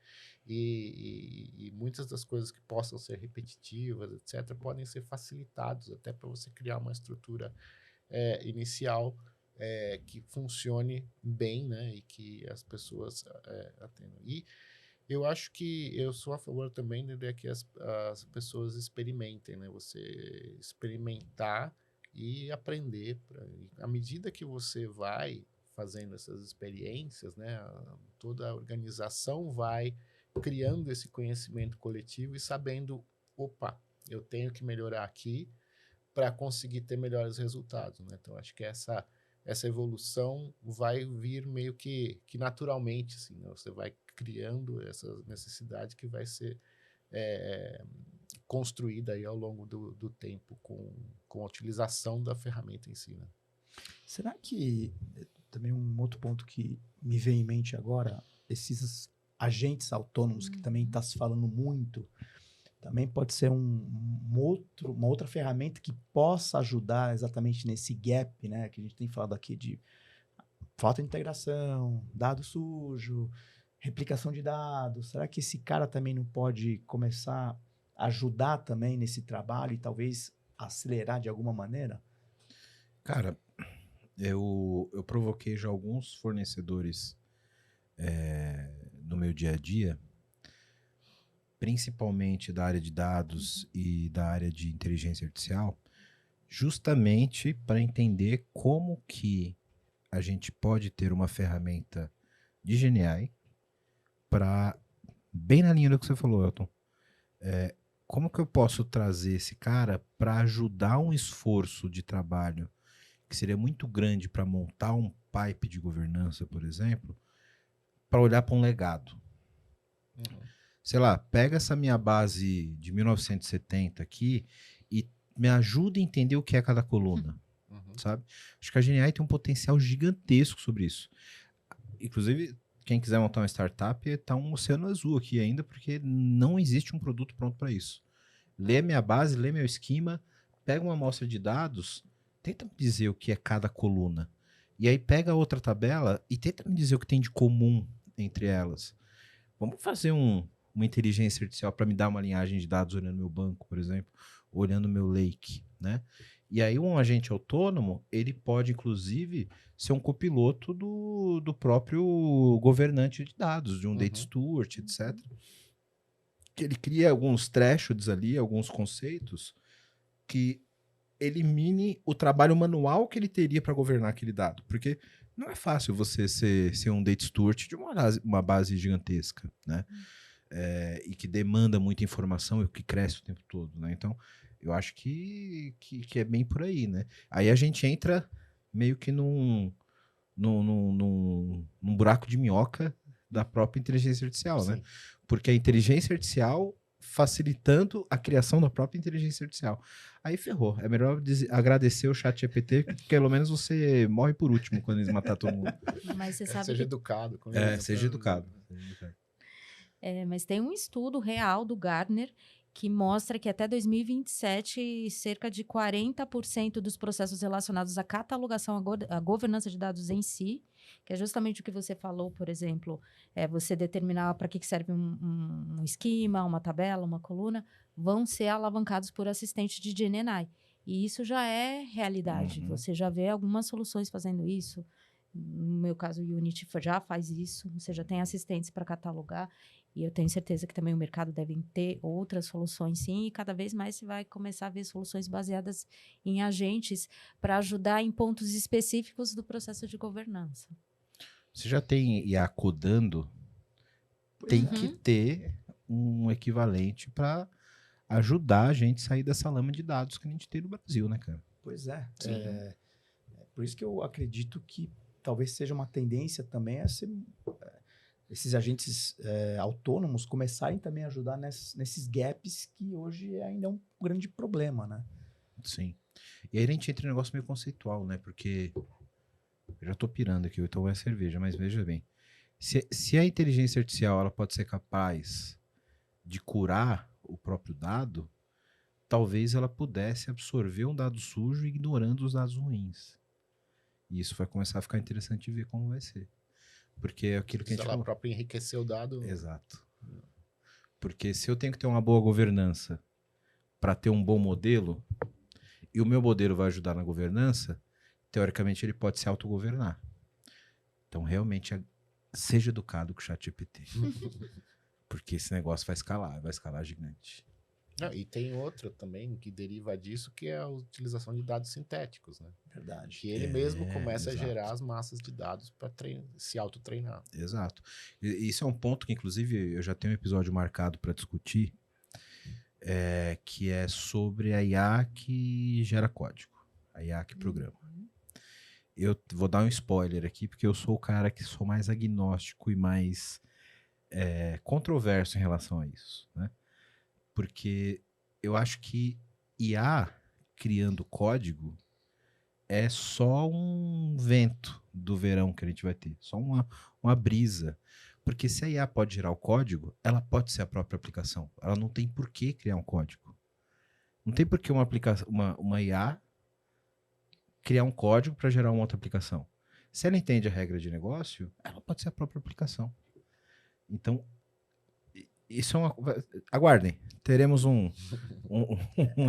E muitas das coisas que possam ser repetitivas, etc., podem ser facilitados até para você criar uma estrutura inicial que funcione bem, né? E que as pessoas atendam. E eu acho que eu sou a favor também de que as pessoas experimentem, né? Você experimentar e aprender. À medida que você vai fazendo essas experiências, né? Toda a organização vai criando esse conhecimento coletivo e sabendo, opa, eu tenho que melhorar aqui para conseguir ter melhores resultados, né? Então, acho que essa evolução vai vir meio que naturalmente, assim, né? Você vai criando essa necessidade que vai ser construída aí ao longo do tempo com a utilização da ferramenta em si, né? Será que, também um outro ponto que me vem em mente agora, esses agentes autônomos que também está se falando muito, também pode ser uma outra ferramenta que possa ajudar exatamente nesse gap, né? Que a gente tem falado aqui de falta de integração, dado sujo, replicação de dados. Será que esse cara também não pode começar a ajudar também nesse trabalho e talvez acelerar de alguma maneira? Cara, eu provoquei já alguns fornecedores no meu dia a dia, principalmente da área de dados e da área de inteligência artificial, justamente para entender como que a gente pode ter uma ferramenta de GenAI para, bem na linha do que você falou, Elton, como que eu posso trazer esse cara para ajudar um esforço de trabalho que seria muito grande para montar um pipe de governança, por exemplo, para olhar para um legado. Sei lá, pega essa minha base de 1970 aqui e me ajuda a entender o que é cada coluna, sabe? Acho que a GenAI tem um potencial gigantesco sobre isso. Inclusive, quem quiser montar uma startup, está um oceano azul aqui ainda, porque não existe um produto pronto para isso. Lê minha base, lê meu esquema, pega uma amostra de dados, tenta me dizer o que é cada coluna. E aí pega outra tabela e tenta me dizer o que tem de comum entre elas. Vamos fazer uma inteligência artificial para me dar uma linhagem de dados olhando meu banco, por exemplo, olhando meu lake, né? E aí um agente autônomo, ele pode, inclusive, ser um copiloto do próprio governante de dados, de um data steward, etc. Que ele cria alguns thresholds ali, alguns conceitos que elimine o trabalho manual que ele teria para governar aquele dado. Porque não é fácil você ser um data steward de uma base gigantesca, né? E que demanda muita informação e que cresce o tempo todo, né? Então, eu acho que é bem por aí, né? Aí a gente entra meio que num buraco de minhoca da própria inteligência artificial, Sim. né? Porque a inteligência artificial facilitando a criação da própria inteligência artificial. Aí ferrou. É melhor agradecer o ChatGPT, que pelo menos você morre por último quando eles matar todo mundo. Mas você sabe Seja que... educado. Seja educado. Mas tem um estudo real do Gartner que mostra que até 2027, cerca de 40% dos processos relacionados à catalogação, à governança de dados em si, que é justamente o que você falou, por exemplo, você determinar para que serve um esquema, uma tabela, uma coluna, vão ser alavancados por assistente de GenAI. E isso já é realidade. Você já vê algumas soluções fazendo isso. No meu caso, o Unity já faz isso. Você já tem assistentes para catalogar. E eu tenho certeza que também o mercado deve ter outras soluções, sim. E cada vez mais você vai começar a ver soluções baseadas em agentes para ajudar em pontos específicos do processo de governança. Você já tem IA codando, tem que ter um equivalente para ajudar a gente a sair dessa lama de dados que a gente tem no Brasil, né, cara? Pois é. Por isso que eu acredito que talvez seja uma tendência também a ser... esses agentes autônomos começarem também a ajudar nesses gaps que hoje ainda é um grande problema, né? Sim. E aí a gente entra em um negócio meio conceitual, né? Porque eu já tô pirando aqui, então é cerveja, mas veja bem. Se a inteligência artificial ela pode ser capaz de curar o próprio dado, talvez ela pudesse absorver um dado sujo ignorando os dados ruins. E isso vai começar a ficar interessante de ver como vai ser. Porque é aquilo que a Se gente ela própria enriquecer o dado. Exato. Porque se eu tenho que ter uma boa governança para ter um bom modelo, e o meu modelo vai ajudar na governança, teoricamente ele pode se autogovernar. Então, realmente, seja educado com o ChatGPT. Porque esse negócio vai escalar gigante. Não, e tem outra também que deriva disso, que é a utilização de dados sintéticos, né? Verdade. Que ele mesmo começa exato. a gerar as massas de dados para se autotreinar. Exato. E isso é um ponto que, inclusive, eu já tenho um episódio marcado para discutir, que é sobre a IA que gera código, a IA que programa. Eu vou dar um spoiler aqui, porque eu sou o cara que sou mais agnóstico e mais controverso em relação a isso, né? Porque eu acho que IA criando código é só um vento do verão que a gente vai ter, só uma brisa. Porque se a IA pode gerar o código, ela pode ser a própria aplicação. Ela não tem por que criar um código. Não tem por que uma IA criar um código para gerar uma outra aplicação. Se ela entende a regra de negócio, ela pode ser a própria aplicação. Então, isso é uma... Aguardem, teremos um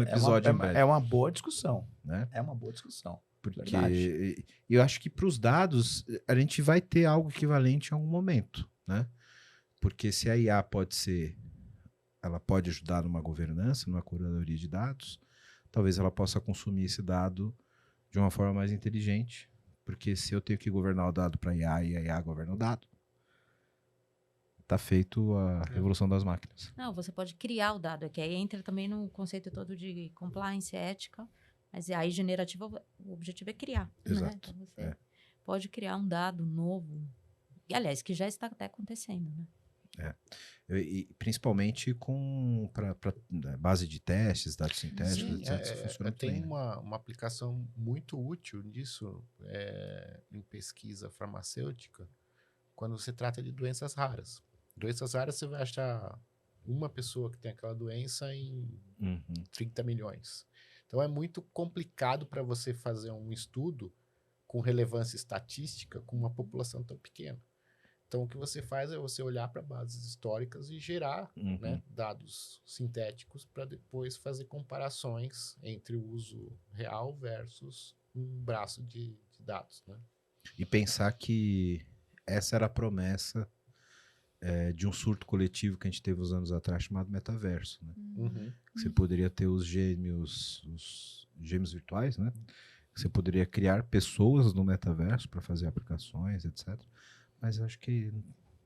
episódio em breve. É uma boa discussão. Né? É uma boa discussão. Porque eu acho que para os dados, a gente vai ter algo equivalente em algum momento, né? Porque se a IA ela pode ajudar numa governança, numa curadoria de dados, talvez ela possa consumir esse dado de uma forma mais inteligente, porque se eu tenho que governar o dado para a IA e a IA governa o dado, tá feito a revolução das máquinas. Não, você pode criar o dado, que aí entra também no conceito todo de compliance, ética, mas aí generativa, o objetivo é criar. Exato. Né? Então você pode criar um dado novo, e aliás, que já está até acontecendo, né? E principalmente para base de testes, dados sintéticos, Sim, etc. Isso funciona muito tem bem, né? uma aplicação muito útil disso em pesquisa farmacêutica, quando se trata de doenças raras. Doenças raras, você vai achar uma pessoa que tem aquela doença em 30 milhões. Então, é muito complicado para você fazer um estudo com relevância estatística com uma população tão pequena. Então, o que você faz é você olhar para bases históricas e gerar né, dados sintéticos para depois fazer comparações entre o uso real versus um braço de dados. Né? E pensar que essa era a promessa de um surto coletivo que a gente teve uns anos atrás chamado metaverso, né? Você poderia ter os gêmeos virtuais, né? Você poderia criar pessoas no metaverso para fazer aplicações, etc. Mas eu acho que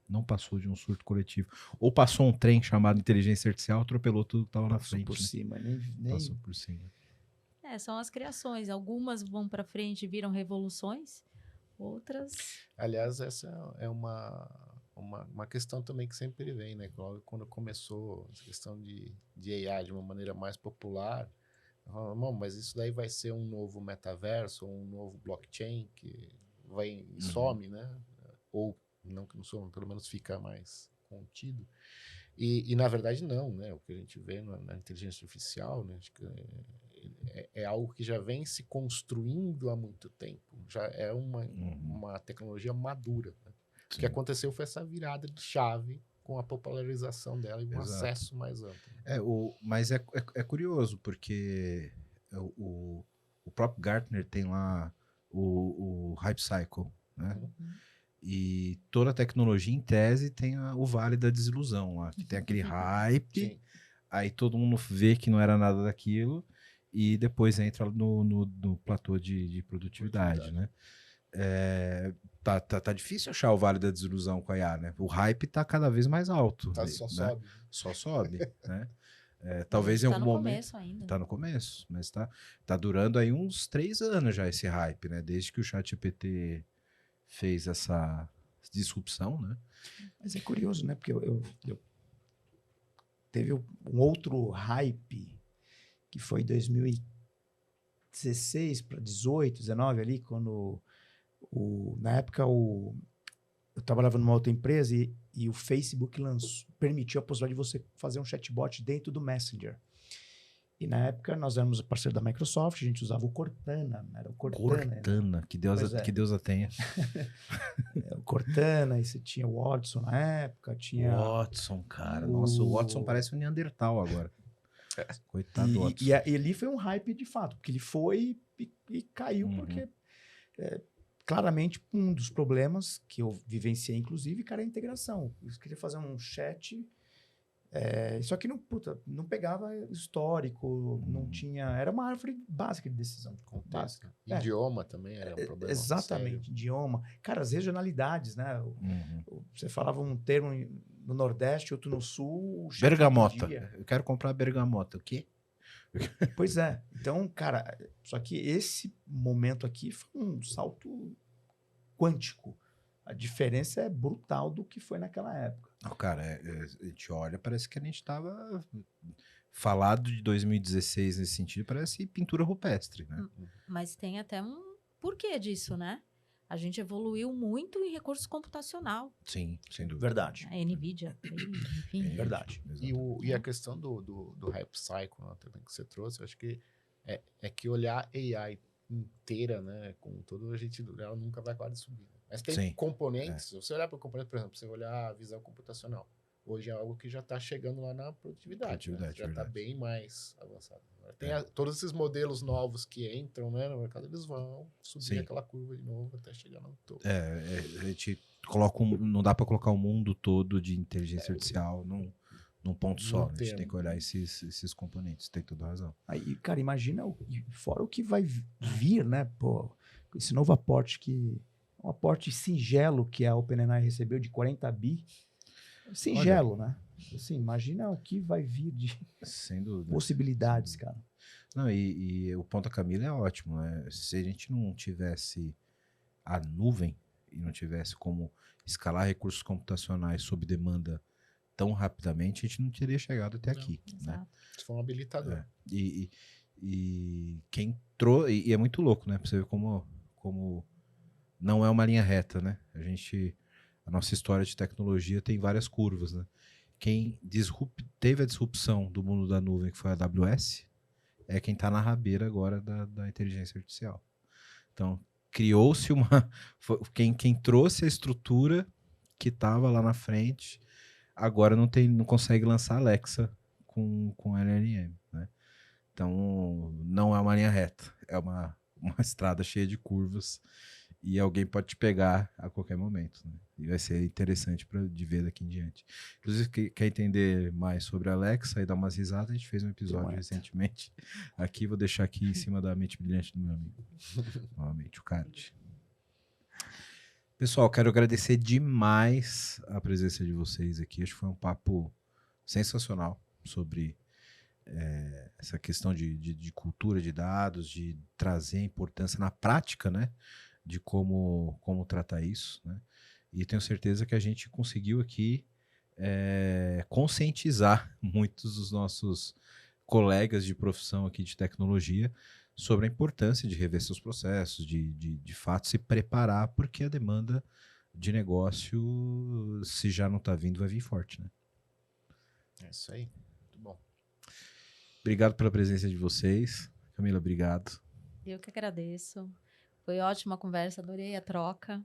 não passou de um surto coletivo. Ou passou um trem chamado inteligência artificial, atropelou tudo que estava na frente. Passou por cima, Passou por cima. São as criações. Algumas vão para frente e viram revoluções, outras... Aliás, essa é uma questão também que sempre vem, né? Quando começou a questão de AI de uma maneira mais popular, mas isso daí vai ser um novo metaverso, ou um novo blockchain que vai e some, né? Ou não que não some, pelo menos fica mais contido. E na verdade não, né? O que a gente vê na inteligência artificial, né? Acho que é algo que já vem se construindo há muito tempo. Já é uma tecnologia madura. Né? O que aconteceu foi essa virada de chave com a popularização dela e um acesso mais amplo. Mas é curioso, porque o próprio Gartner tem lá o Hype Cycle, né? E toda a tecnologia, em tese, tem o vale da desilusão lá, que tem aquele hype, aí todo mundo vê que não era nada daquilo, e depois entra no platô de produtividade, né? Tá difícil achar o vale da desilusão com a IA, né? O hype tá cada vez mais alto. Sobe. Só sobe, né? Talvez em algum momento... Tá no começo ainda. Tá no começo, mas tá durando aí uns 3 anos já esse hype, né? Desde que o ChatGPT fez essa disrupção, né? Mas é curioso, né? Porque eu teve um outro hype que foi 2016 para 18, 19 ali, quando na época eu trabalhava numa outra empresa e E o Facebook permitiu a possibilidade de você fazer um chatbot dentro do Messenger. E na época nós éramos parceiro da Microsoft, a gente usava o Cortana, era o Cortana. Cortana, que Deus a tenha. O Cortana, e você tinha o Watson na época, tinha... Watson, cara. Nossa, o Watson parece um Neandertal agora. Coitado do Watson. E ali foi um hype de fato, porque ele foi e caiu, porque claramente um dos problemas que eu vivenciei, inclusive, cara, é a integração. Eu queria fazer um chat, só que não pegava histórico, não tinha... Era uma árvore básica de decisão. Contexto. Idioma também era um problema. Exatamente, sério. idioma. Cara, as regionalidades, né? Você falava um termo no Nordeste, outro no Sul. Bergamota. Eu quero comprar bergamota. O quê? Pois é. Então, cara, só que esse momento aqui foi um salto quântico. A diferença é brutal do que foi naquela época. Não, cara, a gente olha, parece que a gente estava falado de 2016 nesse sentido, parece pintura rupestre, né? Mas tem até um porquê disso, né? A gente evoluiu muito em recurso computacional. Sim, sem dúvida. Verdade. A NVIDIA, enfim. Verdade. E a questão do hype cycle, né, também que você trouxe, eu acho que é que olhar AI inteira, né, com todo, ela nunca vai quase subir. Mas tem componentes, se você olhar para o componente, por exemplo, você olhar a visão computacional, hoje é algo que já está chegando lá na produtividade, né? Já está bem mais avançado. Tem todos esses modelos novos que entram, né, no mercado, eles vão subir aquela curva de novo até chegar no topo. A gente coloca não dá para colocar o mundo todo de inteligência artificial num ponto só. Né? A gente tem que olhar esses componentes, tem toda a razão. Aí, cara, imagina fora o que vai vir, né? Pô, esse novo aporte um aporte singelo que a OpenAI recebeu de 40 bi. Singelo, né? Assim, imagina o que vai vir de sem dúvida, possibilidades, cara. Não, e o ponto da Camila é ótimo, né? Se a gente não tivesse a nuvem e não tivesse como escalar recursos computacionais sob demanda tão rapidamente, a gente não teria chegado até aqui. Né? Isso foi um habilitador. E quem trouxe... E é muito louco, né? Pra você ver como não é uma linha reta, né? A nossa história de tecnologia tem várias curvas, né? Quem teve a disrupção do mundo da nuvem, que foi a AWS, é quem está na rabeira agora da inteligência artificial. Então, criou-se quem trouxe a estrutura que estava lá na frente, agora não consegue lançar Alexa com LLM, né? Então, não é uma linha reta, é uma estrada cheia de curvas e alguém pode te pegar a qualquer momento, né? E vai ser interessante de ver daqui em diante. Inclusive, quer entender mais sobre a Alexa e dar umas risadas, a gente fez um episódio recentemente aqui, vou deixar aqui em cima da mente brilhante do meu amigo. Novamente, o card. Pessoal, quero agradecer demais a presença de vocês aqui. Acho que foi um papo sensacional sobre essa questão de cultura de dados, de trazer a importância na prática, né? De como tratar isso, né? E tenho certeza que a gente conseguiu aqui conscientizar muitos dos nossos colegas de profissão aqui de tecnologia sobre a importância de rever seus processos, de fato se preparar, porque a demanda de negócio, se já não está vindo, vai vir forte, né? É isso aí. Muito bom. Obrigado pela presença de vocês. Camila, obrigado. Eu que agradeço. Foi ótima a conversa, adorei a troca.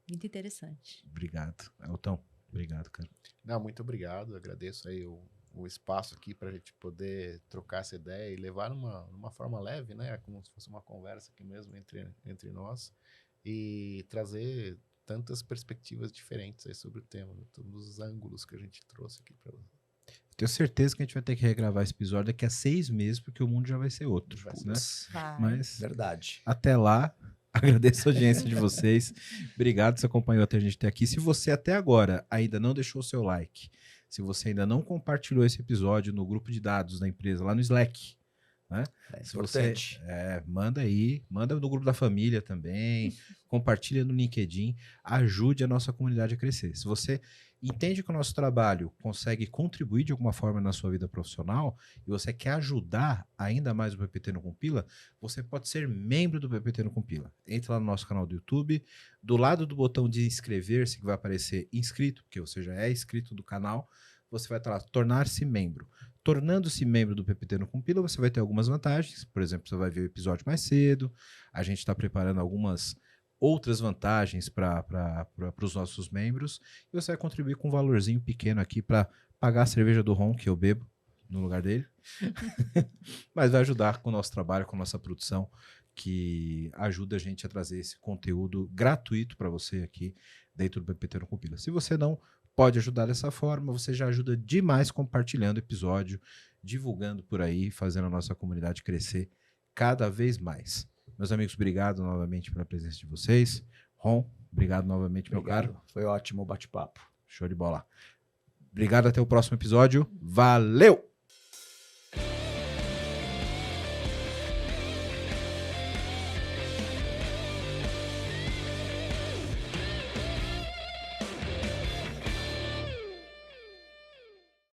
Muito interessante. Obrigado. Elton, obrigado, cara. Não, muito obrigado. Agradeço aí o espaço aqui para a gente poder trocar essa ideia e levar numa forma leve, né? Como se fosse uma conversa aqui mesmo entre nós e trazer tantas perspectivas diferentes aí sobre o tema, né? Todos os ângulos que a gente trouxe aqui para você. Tenho certeza que a gente vai ter que regravar esse episódio daqui a 6 meses, porque o mundo já vai ser outro, né? Mas verdade. Até lá, agradeço a audiência de vocês. Obrigado por você acompanhou até a gente até aqui. Se você até agora ainda não deixou o seu like, se você ainda não compartilhou esse episódio no grupo de dados da empresa, lá no Slack, né? Se importante. Você manda aí, manda no grupo da família também, compartilha no LinkedIn, ajude a nossa comunidade a crescer. Se você entende que o nosso trabalho consegue contribuir de alguma forma na sua vida profissional e você quer ajudar ainda mais o PPT no Compila, você pode ser membro do PPT no Compila. Entra lá no nosso canal do YouTube, do lado do botão de inscrever-se, que vai aparecer inscrito, porque você já é inscrito do canal, você vai estar lá, tornar-se membro. Tornando-se membro do PPT no Compila, você vai ter algumas vantagens. Por exemplo, você vai ver o episódio mais cedo, a gente está preparando algumas outras vantagens para os nossos membros, e você vai contribuir com um valorzinho pequeno aqui para pagar a cerveja do Ron, que eu bebo no lugar dele, mas vai ajudar com o nosso trabalho, com a nossa produção, que ajuda a gente a trazer esse conteúdo gratuito para você aqui dentro do PPT no Compila. Se você não pode ajudar dessa forma, você já ajuda demais compartilhando o episódio, divulgando por aí, fazendo a nossa comunidade crescer cada vez mais. Meus amigos, obrigado novamente pela presença de vocês. Ron, obrigado novamente, meu caro. Foi ótimo o bate-papo. Show de bola. Obrigado, até o próximo episódio. Valeu!